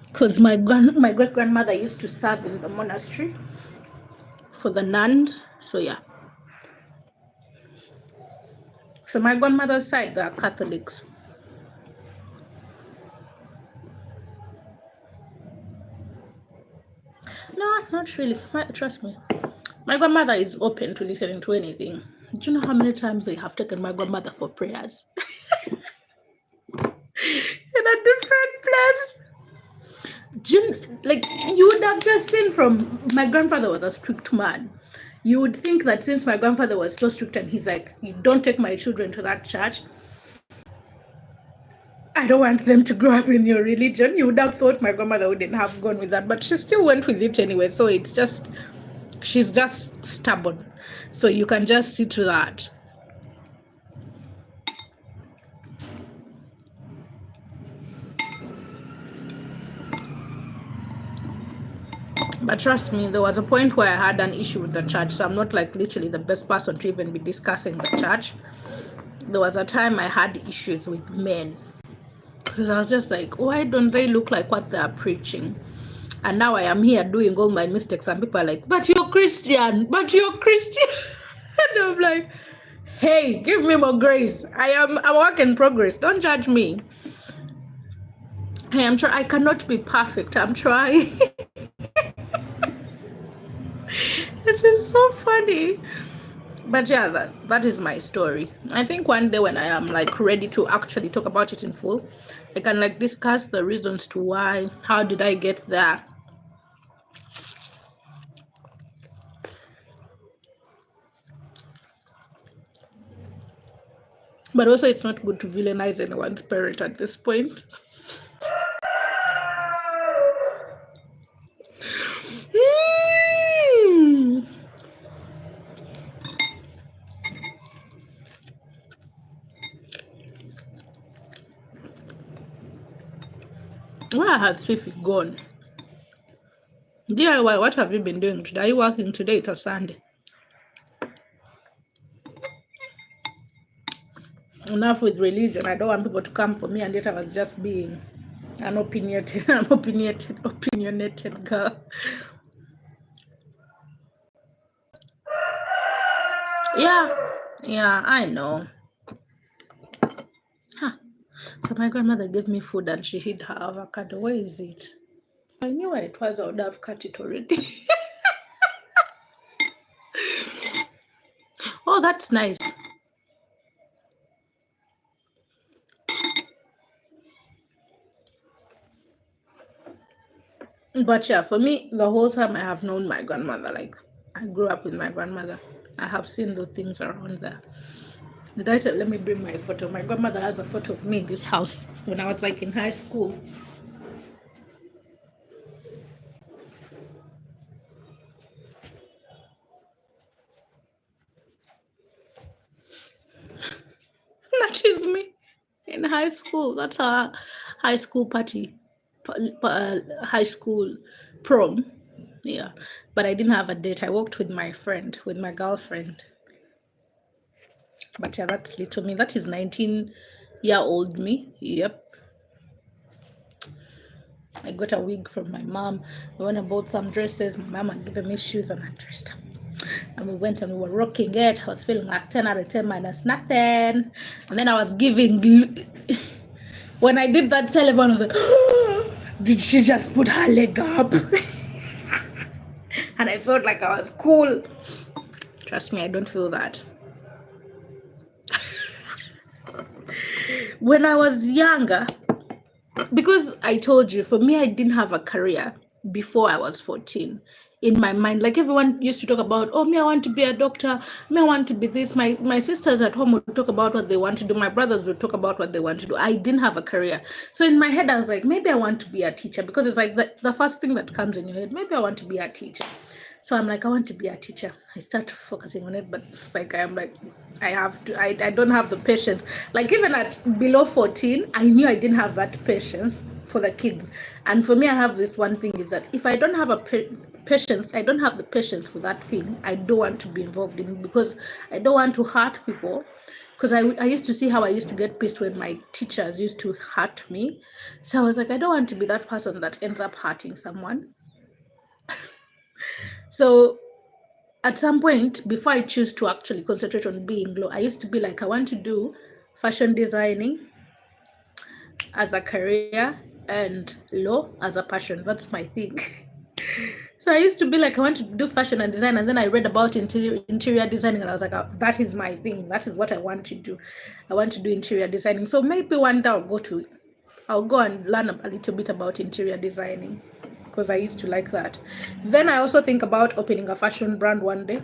Because my great grandmother used to serve in the monastery for the nuns. So yeah. So my grandmother's side, they are Catholics. No, not really. Trust me. My grandmother is open to listening to anything. Do you know how many times they have taken my grandmother for prayers? In a different place. You would have just seen from my grandfather was a strict man. You would think that since my grandfather was so strict and he's like, you don't take my children to that church, I don't want them to grow up in your religion. You would have thought my grandmother wouldn't have gone with that, but she still went with it anyway. So it's just, she's just stubborn. So you can just see to that. But trust me, there was a point where I had an issue with the church. So I'm not like literally the best person to even be discussing the church. There was a time I had issues with men. Because I was just like, why don't they look like what they are preaching? And now I am here doing all my mistakes, and people are like, but you're Christian. And I'm like, hey, give me more grace. I am a work in progress. Don't judge me. I cannot be perfect. I'm trying. It is so funny. But yeah, that is my story. I think one day when I am like ready to actually talk about it in full, I can like discuss the reasons to why, how did I get there. But also it's not good to villainize anyone's parent at this point. Where has Fifi gone? DIY, what have you been doing today? Are you working today? It's a Sunday. Enough with religion. I don't want people to come for me, and yet I was just being an opinionated girl. Yeah, I know. Huh. So my grandmother gave me food and she hid her avocado. Where is it? If I knew where it was, I would have cut it already. Oh, that's nice. But yeah, for me, the whole time I have known my grandmother, like I grew up with my grandmother. I have seen the things around there. Let me bring my photo. My grandmother has a photo of me in this house when I was like in high school. That is me in high school. That's high school party, high school prom. Yeah, but I didn't have a date. I walked with my girlfriend. But yeah, that's little me. That is 19-year-old me. Yep. I got a wig from my mom. I went and bought some dresses. My mom had given me shoes and I dressed up. And we went and we were rocking it. I was feeling like 10 out of 10 minus nothing. And then I was giving. When I did that telephone, I was like, oh, did she just put her leg up? And I felt like I was cool. Trust me, I don't feel that. When I was younger, because I told you, for me, I didn't have a career before I was 14. In my mind, like everyone used to talk about, oh, me, I want to be a doctor. Me, I want to be this. My sisters at home would talk about what they want to do. My brothers would talk about what they want to do. I didn't have a career. So in my head, I was like, maybe I want to be a teacher, because it's like the first thing that comes in your head. Maybe I want to be a teacher. So I'm like, I want to be a teacher. I start focusing on it, but it's like, I'm like, I don't have the patience. Like even at below 14, I knew I didn't have that patience for the kids. And for me, I have this one thing is that if I don't have a patience, I don't have the patience for that thing, I don't want to be involved in it, because I don't want to hurt people. Because I used to see how I used to get pissed when my teachers used to hurt me. So I was like, I don't want to be that person that ends up hurting someone. So at some point, before I choose to actually concentrate on being law, I used to be like, I want to do fashion designing as a career and law as a passion. That's my thing. So I used to be like, I want to do fashion and design. And then I read about interior designing and I was like, oh, that is my thing. That is what I want to do. I want to do interior designing. So maybe one day I'll go and learn a little bit about interior designing, because I used to like that. Then I also think about opening a fashion brand one day.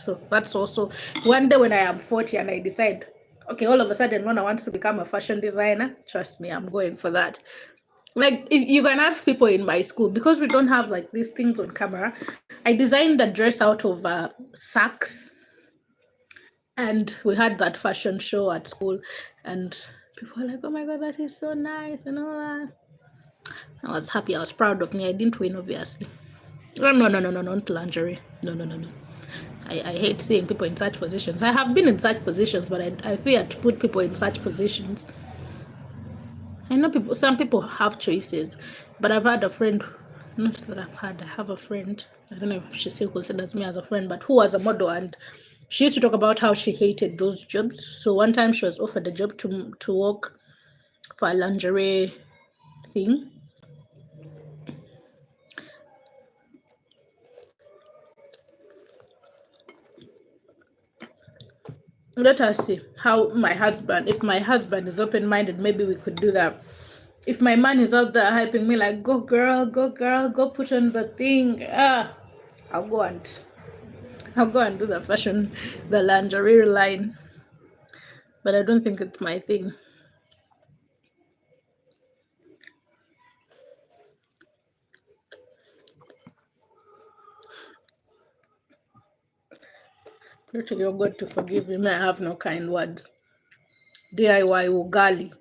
So that's also one day when I am 40 and I decide, okay, all of a sudden when I want to become a fashion designer, trust me, I'm going for that. Like if you can ask people in my school, because we don't have like these things on camera, I designed a dress out of sacks, and we had that fashion show at school, and people were like, oh my god, that is so nice and all that. I was happy. I was proud of me. I didn't win, obviously. No, not lingerie. No. I hate seeing people in such positions. I have been in such positions, but I fear to put people in such positions. I know some people have choices, but I've had a friend, not that I have a friend, I don't know if she still considers me as a friend, but who was a model, and she used to talk about how she hated those jobs. So one time she was offered a job to work for a lingerie thing. Let us see how if my husband is open-minded, maybe we could do that. If my man is out there hyping me like, go girl, go put on the thing, I'll go and do the lingerie line. But I don't think it's my thing. Pray to your God to forgive me. I have no kind words. DIY ugali.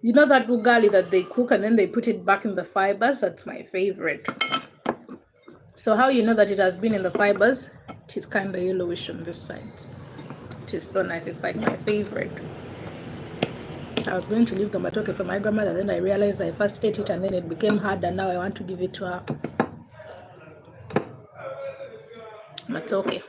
You know that ugali that they cook and then they put it back in the fibers? That's my favorite. So how you know that it has been in the fibers? It is kind of yellowish on this side. It is so nice. It's like my favorite. I was going to leave the matoke for my grandmother, then I realized I first ate it and then it became hard, and now I want to give it to her. Matoke.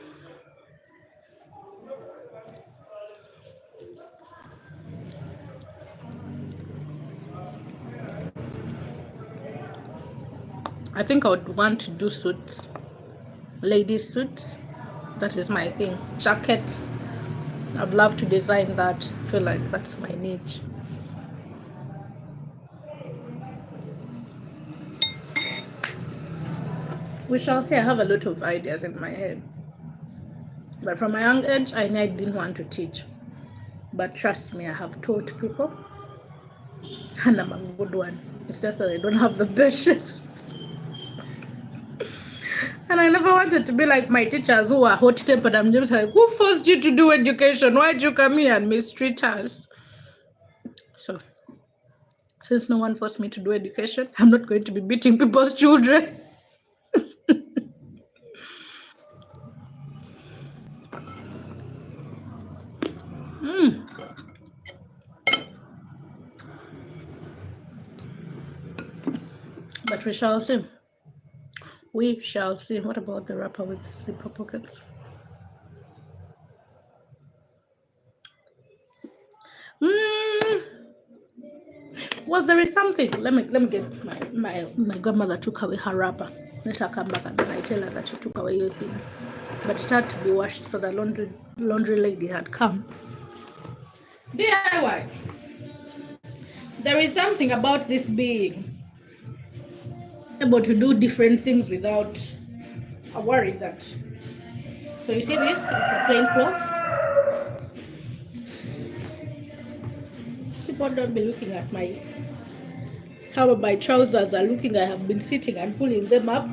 I think I would want to do suits, ladies' suits. That is my thing. Jackets. I'd love to design that. I feel like that's my niche. We shall see. I have a lot of ideas in my head. But from a young age, I knew I didn't want to teach. But trust me, I have taught people. And I'm a good one. It's just that I don't have the patience. And I never wanted to be like my teachers who are hot-tempered. I'm just like, who forced you to do education? Why'd you come here and mistreat us? So Since no one forced me to do education, I'm not going to be beating people's children. But we shall see. We shall see. What about the rapper with zipper pockets? Well, there is something. Let me get my grandmother took away her wrapper. Let her come back and then I tell her that she took away your thing. But it had to be washed, so the laundry lady had come. DIY. There is something about this being able to do different things without a worry that. So you see this? It's a plain cloth. People don't be looking at how my trousers are looking. I have been sitting and pulling them up.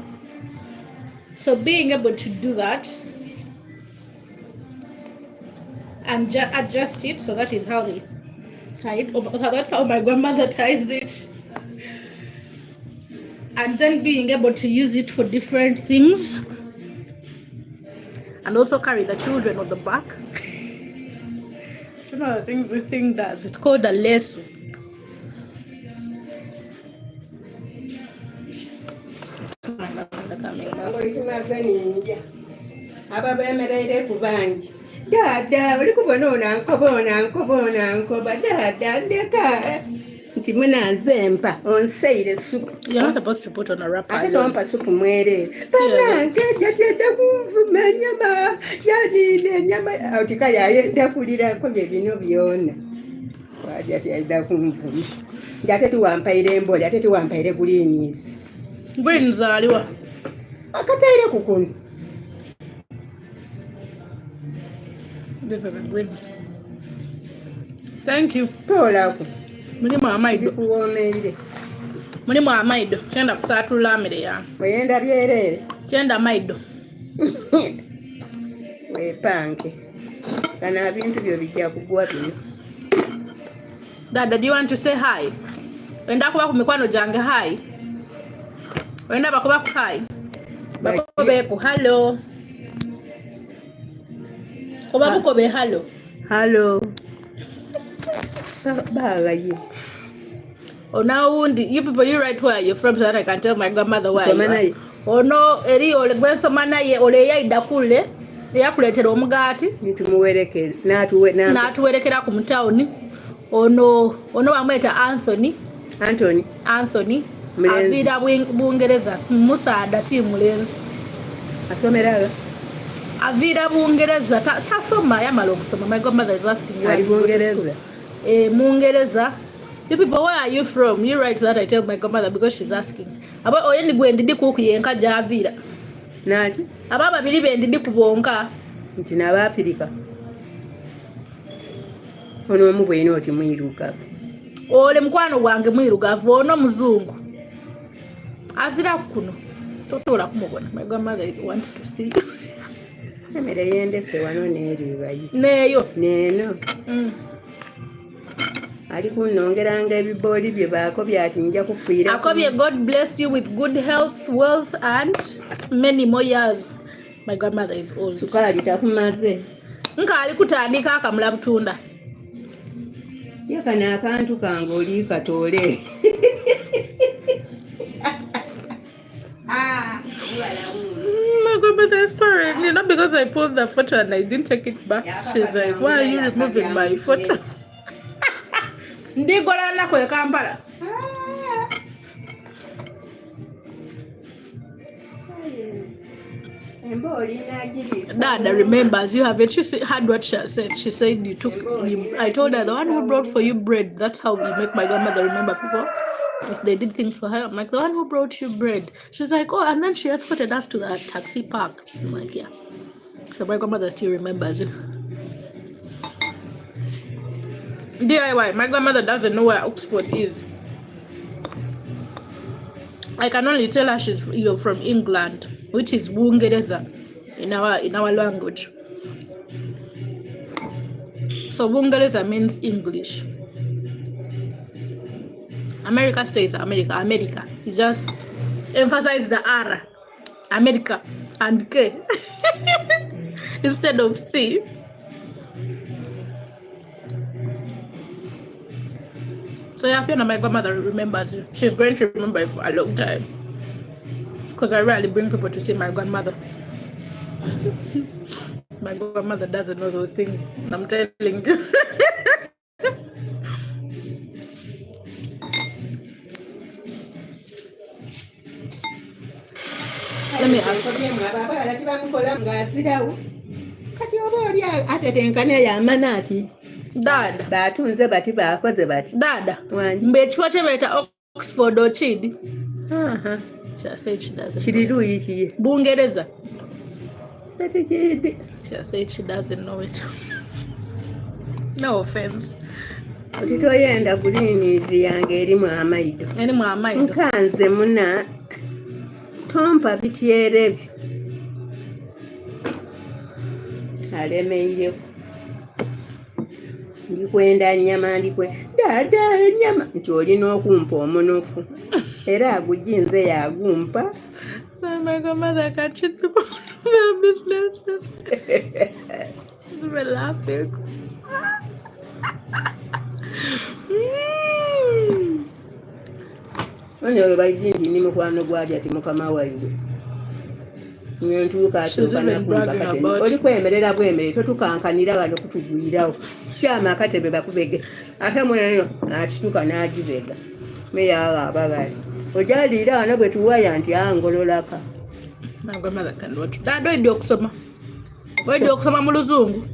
So being able to do that and adjust it, so that is how they tie it. That's how my grandmother ties it. And then being able to use it for different things. And also carry the children on the back. You know the things this thing does. It's called a lasso. Dada, uli kubona nkoba dada ndeka nti munanzempa onseire supu. You're not supposed to put on a wrapper. Ate tompa supu mwere. Banange jatenda kunvuma nyama yanine nyama otika yayenda kulirako bino byona. Wajati aida kunvuma. Jate tuwampaire emboli ate tuwampaire greens. Greens aliwa. Akataire kukunu. These are the greens. Thank you. Polako. Mulimu amaido. Kuwomeire. Mulimu amaido. Kyenda kusatula amere ya. Weyenda byerere. Kyenda amaido. Wepange. Kana bintu byo bijja kugwa bino. Dada, do you want to say hi? Wenda kuba ku mikwano jange hi. Wenda bakuba ku hi. Bakobe ku hello. Koba bukobe hello. Hello. Bagaye. Oh, now you people, you write where you're from so that I can tell my grandmother where you are. Oh no, eri ole gwensomana ye ole yaida kule yakuletera omugati nitumuwerekera natuwerekera ku mutawuni ono bamweta Anthony avira Bungereza Musaada ti Mulenzi asomera avira Bungereza tasoma yamala okusoma. My grandmother is asking you are Bungereza Mungereza. You people, where are you from? You write that I tell my grandmother because she's asking. Aba oyendi gwendidi kukuyenka javira. Nati? Aba babiri bendidi kubonka. Nti n'aba Africa. Ono omubwene oti mwirugavu. Ole mukwano gwange mwirugavu ono muzungu. Azira kuno. Tosobola kumubona. My grandmother wants to see. Emere yendese wano n'eribayi. Neyo. Neno. Ali kunongeranga ebiboli bye baako byatinja kufiira. Akobye, God bless you with good health, wealth and many more years. My grandmother is old. Sukali takumaze. Nkali kutandika akamula butunda. Yakana akantu kange oli katole. My grandmother is crying, you know, because I pulled the photo and I didn't take it back. She's like, why are you removing my photo? Ndigolana kwe Kampala. Dada remembers you haven't. She heard what she said. She said I told her the one who brought for you bread. That's how we make my grandmother remember people. If they did things for her, I'm like, the one who brought you bread. She's like, oh, and then she escorted us to the taxi park. I'm like, yeah. So my grandmother still remembers you. DIY, my grandmother doesn't know where Oxford is. I can only tell her you're from England, which is Bungereza in our language. So Bungereza means English. America stays America. America. You just emphasize the R. America and K instead of C. So yeah, I feel my grandmother remembers it. She's going to remember it for a long time. Because I rarely bring people to see my grandmother. My grandmother doesn't know those things. I'm telling you. Let me ask. Kati oba oli atetenkana y'amanaati. Dad. Baatunze bati baakoze bati. Dad. Wangi. Mbe ekifo kye bayita Oxford Ochid. She said she doesn't. Kiri luuyi kiye. Bungereza. Tegeedde. She said she doesn't know it. No offense. Oti toyenda kuliniizi yange erimu amaido. Erimu amaido. Nkanze muna tompa bityere byo. Alemeireko. Ndikwenda nnyama Dada ennyama nti olina okumpa omunufu. Era aguginze yagumpa. My grandmother can't treat people for their businesses. She's been laughing. Onyo balijindi ni mukwano gwaja ati mukama waiwe. Nyentuuka atuuka nakumpa katebe. Oli kwemerera bwemere totukankanira wano kutugwirawo. Kyama akatebe bakubege. Ate mweyo n'akituka n'agibega. Meya ababali. Ojaliira wano bwe tuwaya nti angololaka. My grandmother can watch. Dad, why do you kusoma? Why do you kusoma mu Luzungu?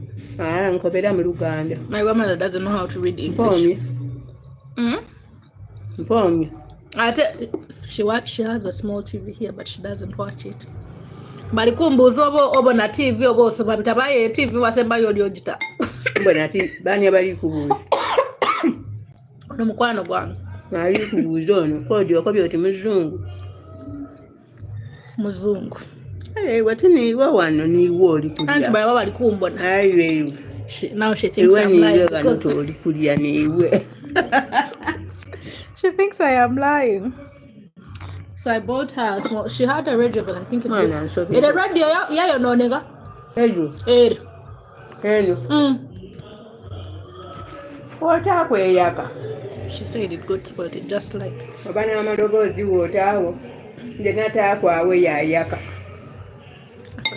Nkobera mu Luganda. My grandmother doesn't know how to read English. Mpomye. She has a small TV here, but she doesn't watch it. Balikumbuza obo na TV obo osoma bitabaye TV wasemba yoliojita. Mbona ti bani abali kubuuza. Ono mukwano gwange. Ali kubuuza ono kodi okobye oti muzungu. Wati niiwe wano niiwe oli kulya. Anti baba bali kumbona. Ayiwe. Now she thinks I'm lying. Oli kulya niiwe. She thinks I am lying. So I bought her a small. She had a radio, but I think it was. The radio, yeah, no nigga. Hello. What up, yaka? She said it got spotted, just light. Obana amadoboozi wootawo. Nze nataakwawe yayaka.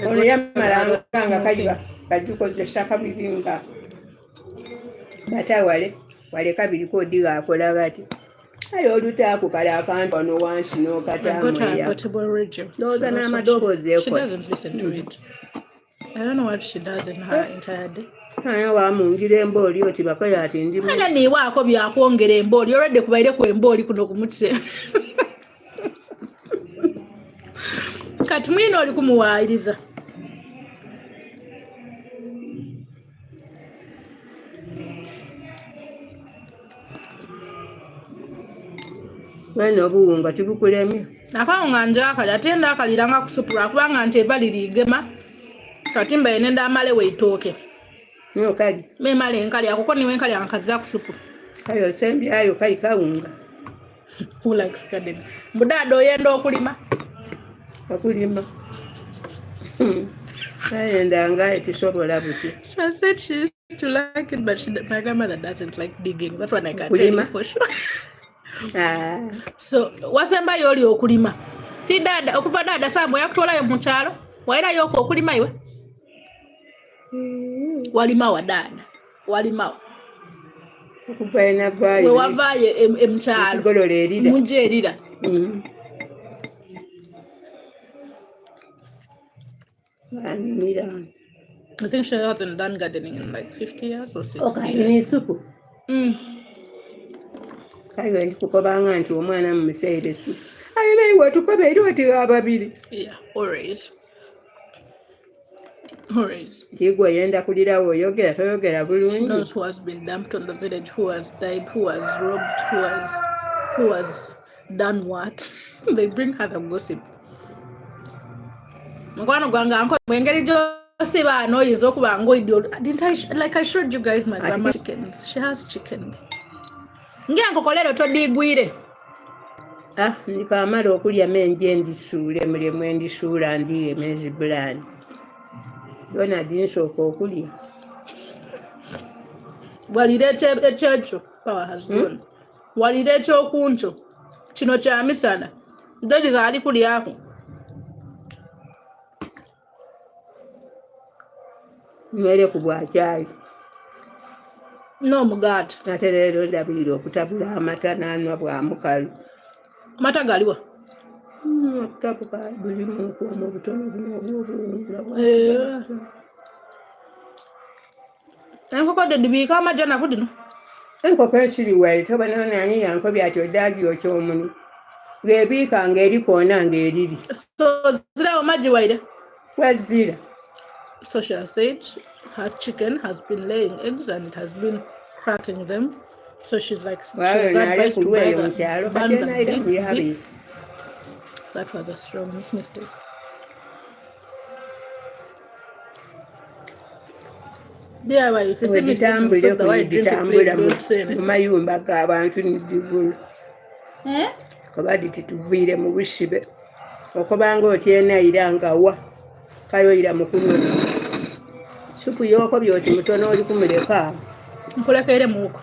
Ono yamalanga nga kaliba kagikozesa kabizinga. Batawale kabiriko odiga akola bati. Ayo olutaako kale akantu ano wansi n'okataamu I got her a portable radio. Noza n'amadoboozi ekola. She doesn't listen to it. I don't know what she does in her entire day. Ayo wamungira embooli oti bakoye ati ndimu. Anya niwaako byakwongera embooli olwedde kubaire ku embooli kuno ku mutwe. Kati mwino oli kumuwaayiriza. Weno obuwunga tibukulemye. Akawunga njagala ate ndaakaliranga ku supu lwakubanga nti eva lirigema. Kati mbaye nenda amale weitooke. Niyo kali. Memale nkalya kuko niwe nkalya nkaza ku supu. Kayo sembi ayo kai kawunga. Who likes gardening? Mudada oyenda okulima. Okulima. Ayenda etisobola buti. She said she used to like it, but my grandmother doesn't like digging. That one I can tell you for sure. So wasemba yoli okulima. Ti dada okuva dada samwe yakutolayo mu kyalo. Waira yoko okulima iwe. Walima wa dada. Walima. Okupaina bali. We wavaye emkyalo. Golole erida. Munje erida. I think she hasn't done gardening in like 50 years or 60 Okay, years. ni supu. Kayo ndikukobanga nti omwana mu museere su. Ayina iwe tukobe eri oti ababiri. Yeah, always. Tigwe yenda kulirawo oyogera toyogera She bulungi. knows who has been dumped on the village, who has died, who has robbed, who has done what. They bring her the gossip. Mkwano gwanga anko mwengeri josiba anoyinza okuba ngoidio. Didn't I showed you guys my grandma chickens. She has chickens. Ngiyanko kolero todigwire. Ndikamala okulya menje ndisuule mulemu endisuula ndiye mezi brand. Donald nsooka okulya. Walira ekyekyo power has gone. Walira ekyokuncho kino kya misana Dodiga ali kulyako. Mmere ku bwakyayi. N'omugaati. Ate leero ndabirira okutabula amata n'anywa bwa mukalu. Amata galiwa? Okutabuka bulimu nkuuma obutono buno obw'obuwungula. Enkoko dedibiika amajja nako dino? Enkoko ensiriwayi tobona nani yankobya ati odaagi okyomuni. Ng'ebiika ng'eri koona ng'eriri. So zirawo magi waire? Wazira. So she has said her chicken has been laying eggs and it has been cracking them. So she's like, she was advised to buy the big. That was a strong mistake. DIY, if you see me drinking soda, why drink it, please don't say it. Mayumba g'abantu n'eddugulu. Kabadi tuviire mu busibe. Okobanga otyenayira nga wa. Kayoyira mu kunywa. Supu y'okobya oti mutono oli kumuleka. Nkulekere muko.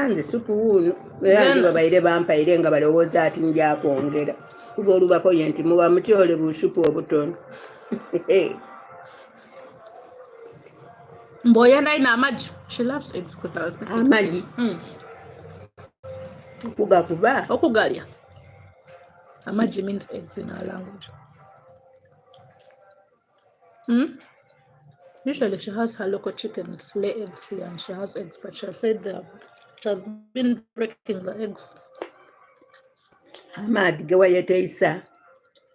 Nze supu wuuno. Era ndi babaire bampaire nga balowooza ati nja kwongera. Kuba olubako ye nti muba mutyole busupu obutono. Mboya ina amagi. She loves eggs because I was amagi. Kuba. Okugalya. Amagi means eggs in our language. Usually she has her local chickens lay eggs here and she has eggs, but she said that she has been breaking the eggs. Amadi ge wayeteisa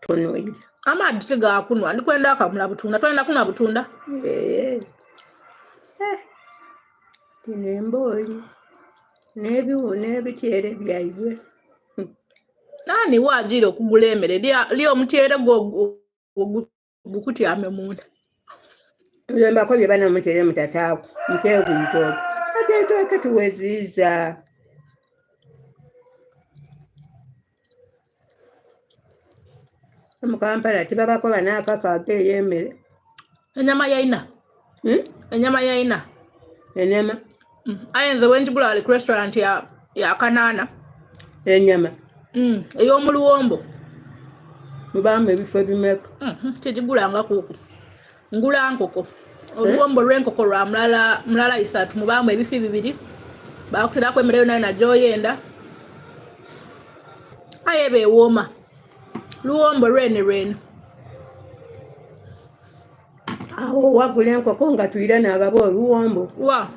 tonoira. Amadi tiga kunwa ndikwenda akamula butunda twenda kuna butunda. Tinemboli. N'ebityere byaibwe. Nani wajire okugula emmere lyo omutyere gukutyame munda. Yemba ko bye bana mutyere mutataako mutyere ku bitooke. Ate etooke tuweziiza. Mu Kampala tebabako banaakakaako ey'emmere. Enyama yayina. Enyama yayina. Enyama. Ayenze wenjigula ali ku restaurant ya Kanaana. Enyama. Ey'omuluwombo. Mubamu ebifo bimeka. Tegigulanga kuku. Ngula nkoko. Oluwombo lw'enkoko lwa mulala 3 mubamu ebifi 2. Bakutirako emmere yonna na gyoyenda. Ayebe ewooma. Luwombo lwene. Awo wagula enkoko nga tuyira n'agaba oluwombo. Wa.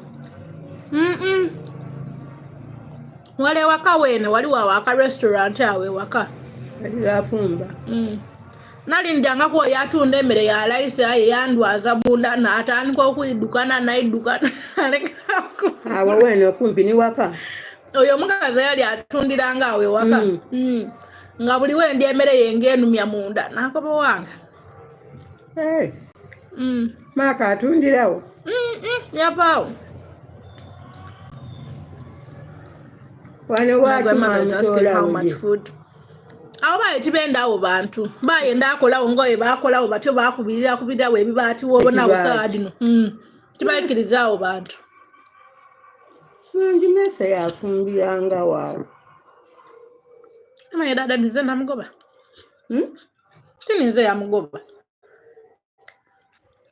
Wale waka wene waliwo waka restaurant awe waka. Afumba. Nali ndanga ko yatunda emmere ya rice aye yandwaza bunda n'atandika okuyidukana nayiddukana. Awo wene okumpi ni waka. Oyo omukazi yali atundiranga awe waka. Nga buli wendi emmere yengenumya munda nakoba wange. Maka atundirawo. Yapaawo. Wano waki food. Awo bayitibenda abo bantu. Bayenda akolawo ngoye bakolawo batyo bakubirirawo ebibaati wobona busaadino. Tibayikiriza abo bantu. Ndimesa yafumbiranga waawo. Amaye dada nize namugoba. Tinize yamugoba.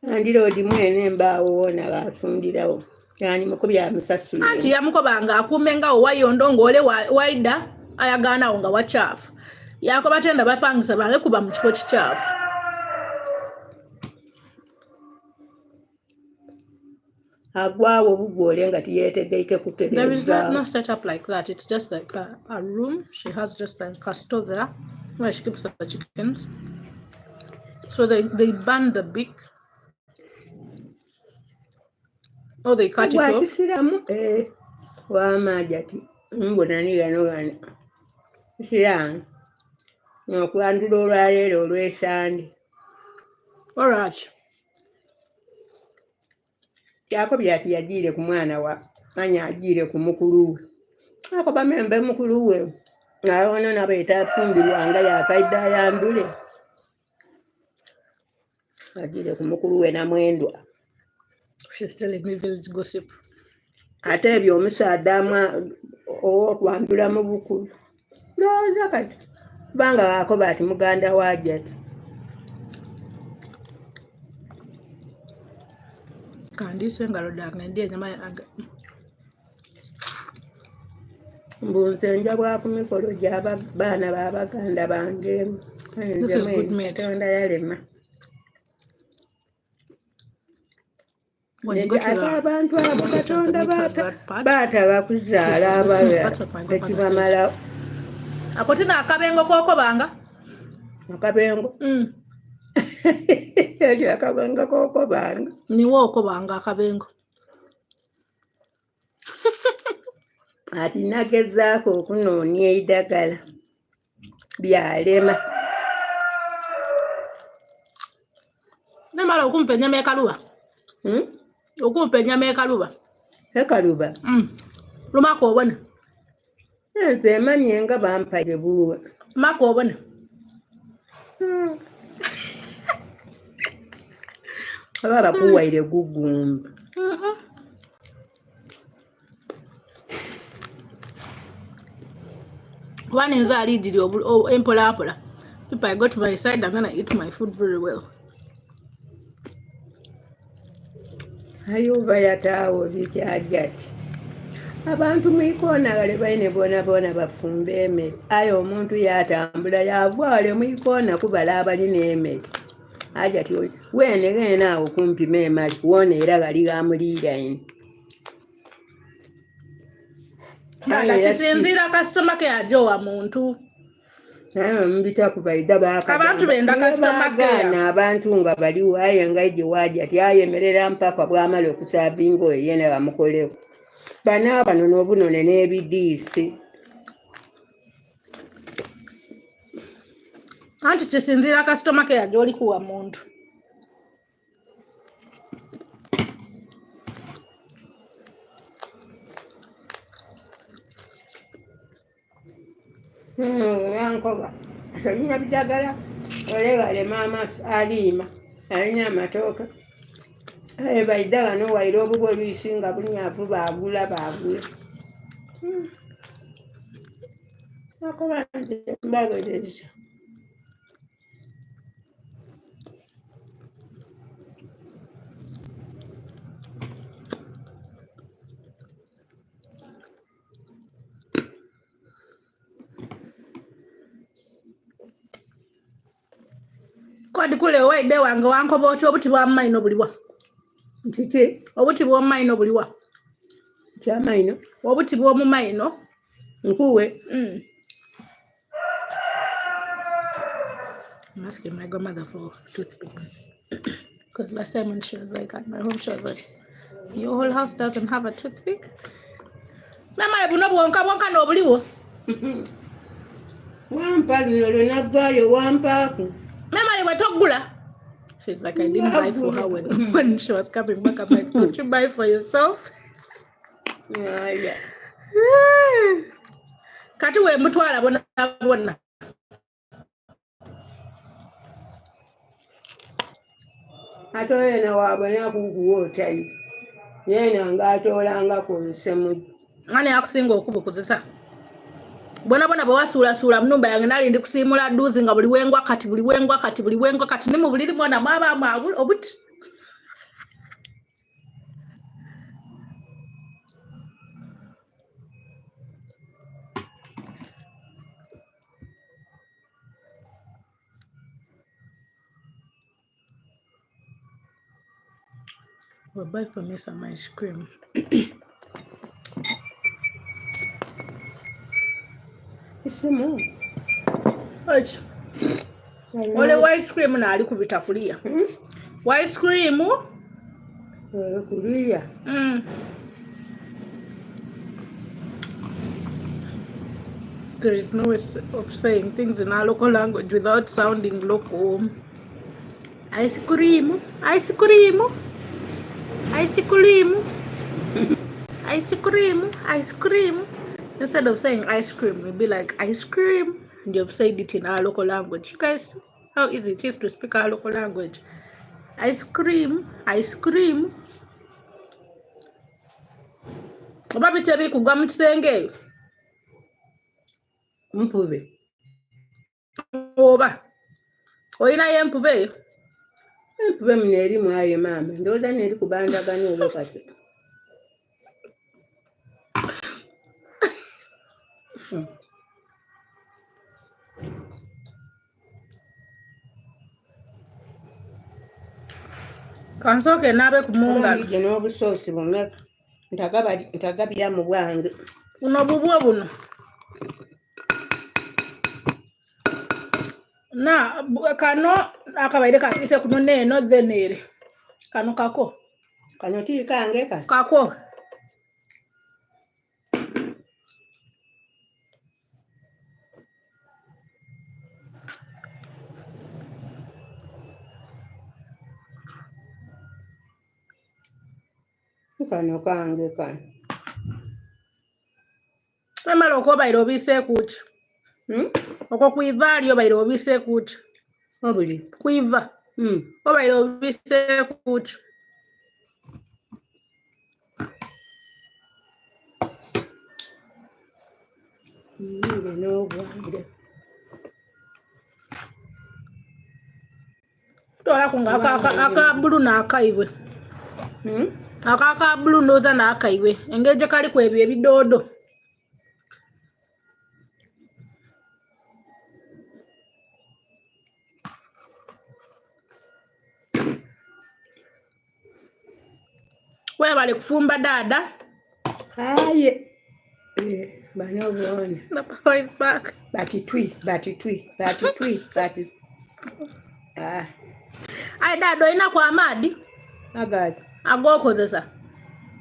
Andiro odi mwene mbaawo wona bafundirawo. Yani mukubya musasulu. Anti yamukobanga akumenga owayondo ngole waida ayagana nga wachafu. Yako batenda bapangisa bange kuba mu kifo kichafu. Agwawo bugole nga tiyetegeike kutereza. There is no setup like that. It's just like a room. She has just like a store there where she keeps the chickens. So they burn the beak. Oh, they cut it off. Wamajati. Mbonani gano. Sirang. Nokwandula olwaleero olw'esande. Alright. Yakobya ati yagiire ku mwana wa manya agiire ku mukulu we. Akoba membe mukulu we. Ono nabo etafumbirwanga yakaidde ayambule agire ku mukulu we Namwendwa. She's telling me village gossip. Ate ebyo omusaadde owokwambula mu bukulu ndowooza kati kubanga wakoba ati muganda wa Jati. Kandise engalo dange ndi enyama yange. Mbunze njabwa ku mikolo gy'abaana b'Abaganda bange. This is good meat. Katonda yalema. When you go to abantu abo Katonda the baataba kuzaala abala tekibamala. Akotina akabengo kokobanga. Akabengo. Ekyo akabengo kokobanga. Niwo okobanga akabengo. Ati nagezaako okunoonya eddagala byalema. Nemala okumpa ennyama ekaluba. Okumpa ennyama ekaluba. Ekaluba? Lumako obona. Nze emanye nga bampa gyebuwa. Mako obona. Aba bakuwaire gugumba. One is a lead empola. People, I go to my side and then I eat my food very well. Ayuba yataawo bikyajati. Abantu mwikoona bale baine boona bafumba emmere. Aye omuntu yatambula yavaale mwikoona kubala abalina emmere. Ajati weene awo kumpima emali kuwona era gali gamuliira ino. Kisinziira kasitoma ke ajowa muntu. Mbita kubaida baka. Abantu benda kasitoma ke. Abantu nga baliwo aye nga ije wajati ayemerera mpaka bwamala okusaabingo yene bamukoleko. Bana bano n'obunone n'ebidiisi. Anti kisinziira kasitoma ke ajoli kuwa muntu. Yankoba. Alina bidagala. Olegale mama alima. Alina amatooka. Baida bano waire obugo lwisinga bulinyavu baagula. Nakoba nti mbagereza. Kwadi kule waide wange wankoba oti obuti bwa maino buliwa. Kiki? Obuti bwa maino buliwa. Kya maino? Obuti bwa mu maino. Nkuwe? I'm asking my grandmother for toothpicks. Because last time when she was like at my home, she was like, your whole house doesn't have a toothpick? Mama, buno bwonka no buliwo. Wampa lino navaayo wampaako. Mama, we togula. She's like, I didn't buy for her when she was coming back. I'm like, don't you buy for yourself? Yeah. Kati we mutwala bona. Ate yena wabona kukuwotayo. Yena ng'atoolanga ku nsemu. Ani akusinga okubukozesa. Bona bwasuula munumba yange nali ndi kusiimula duzi nga buli wengwa kati ni mu buliri mwana mwaba obuti. Well, buy for me some ice cream. Isimu. Ochi. Ole ice cream na ali kubita kulia. Ice cream? Kulia. There is no way of saying things in our local language without sounding local. Ice cream. Ice cream. Ice cream. Ice cream. Ice cream. Instead of saying ice cream, you'll be like ice cream, and you've said it in our local language. You guys, how easy it is to speak our local language. Ice cream, ice cream. Oba bichebi kugwa mu kisenge eyo. Mpube. Oba oyinayo empube eyo. Mpube muno erimu ayo maama. Ndowooza neri kubandaganya olwo kati. Kansooke naabe ku mungalo. Ndije n'obusoosi bumeka. Ntagabira mu bwange. Buno bubwo buno. Na kano akabaire kakise kuno neno dhenere. Kano kako. Kano tiri kange ka. Kako. Kano kange kano. Emala okobaire obise kuti. Oko kuiva aliyo baire obise kuti. Obuli. Kuiva. Obaire obise kuti. N'obwange. Tola kunga aka bulu n'akaiwe. Aka bulu ndoza n'akaiwe. Engeje kali ku ebyo ebidoodo. Webale kufumba dada. Aye. Bano bwona. The power is back. Bati twi. Ah. Aye dada oyina kwa amadi. Agazi. Agokozesa.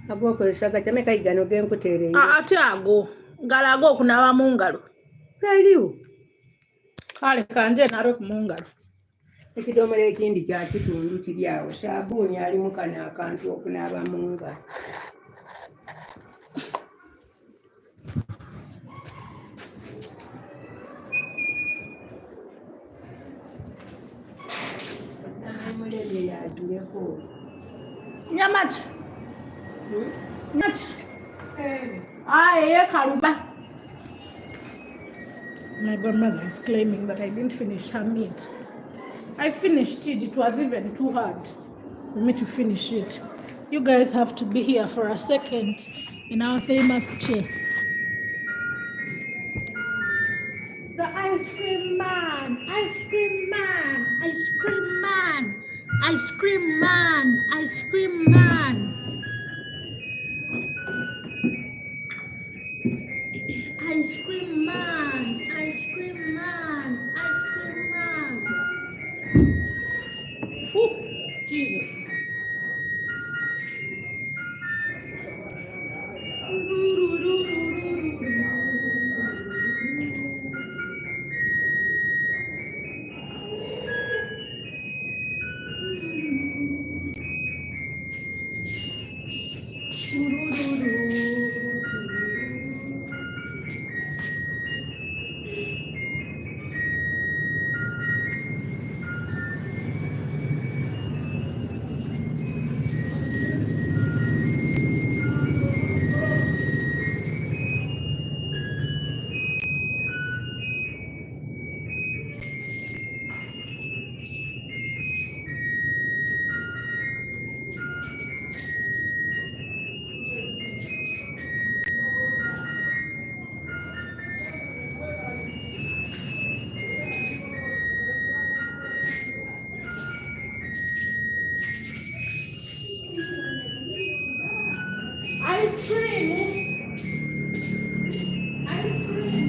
Agokozesa gatemeka igano genkuteere. Ate ago. Ngala ago kunaaba mu ngalo. Kaliwo. Kale kanje naabe ku mungalo. Ekidomola ekindi kya kitundu kiri awo. Saabuuni ali mu kano akantu okunaaba mu ngalo. Nyamachi. Aye, karuba. My grandmother is claiming that I didn't finish her meat. I finished it. It was even too hard for me to finish it. You guys have to be here for a second in our famous chair. The ice cream man, ice cream man, ice cream man, ice cream man, ice cream man. Ice cream man, ice cream man, ice cream man. Ooh, Jesus. Ice cream. Ice cream.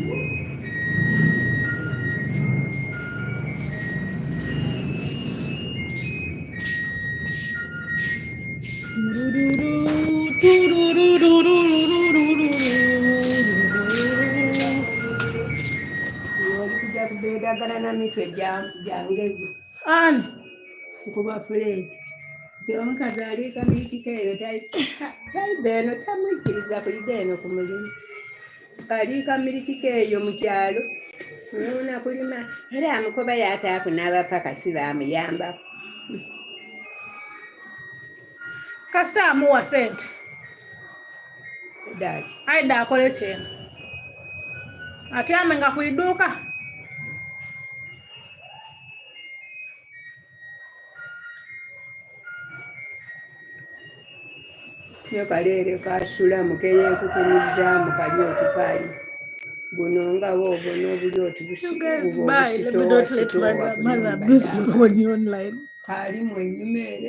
Olikuja kubeeragana na mitwe gyangege. Ani? Nkuba fuleni. Omukazi aliika miitika eyo taidde eno tamwikiriza kuyida eno ku mulimu. kaliika mirikiko eyo mu kyalo nuuna kulima era amukoba yaataakunaaba pakasi baamuyambako kasita amuwa sente daki aida akole kyena atyame nga kuiduuka ne kaleere kasulamu keyenkukumizzaamu kali oti kaali buno nga bwobwo n'obuli oti You guys, bye. Let me not let my mother abuse me when you're online. kaalimu ennyuma ere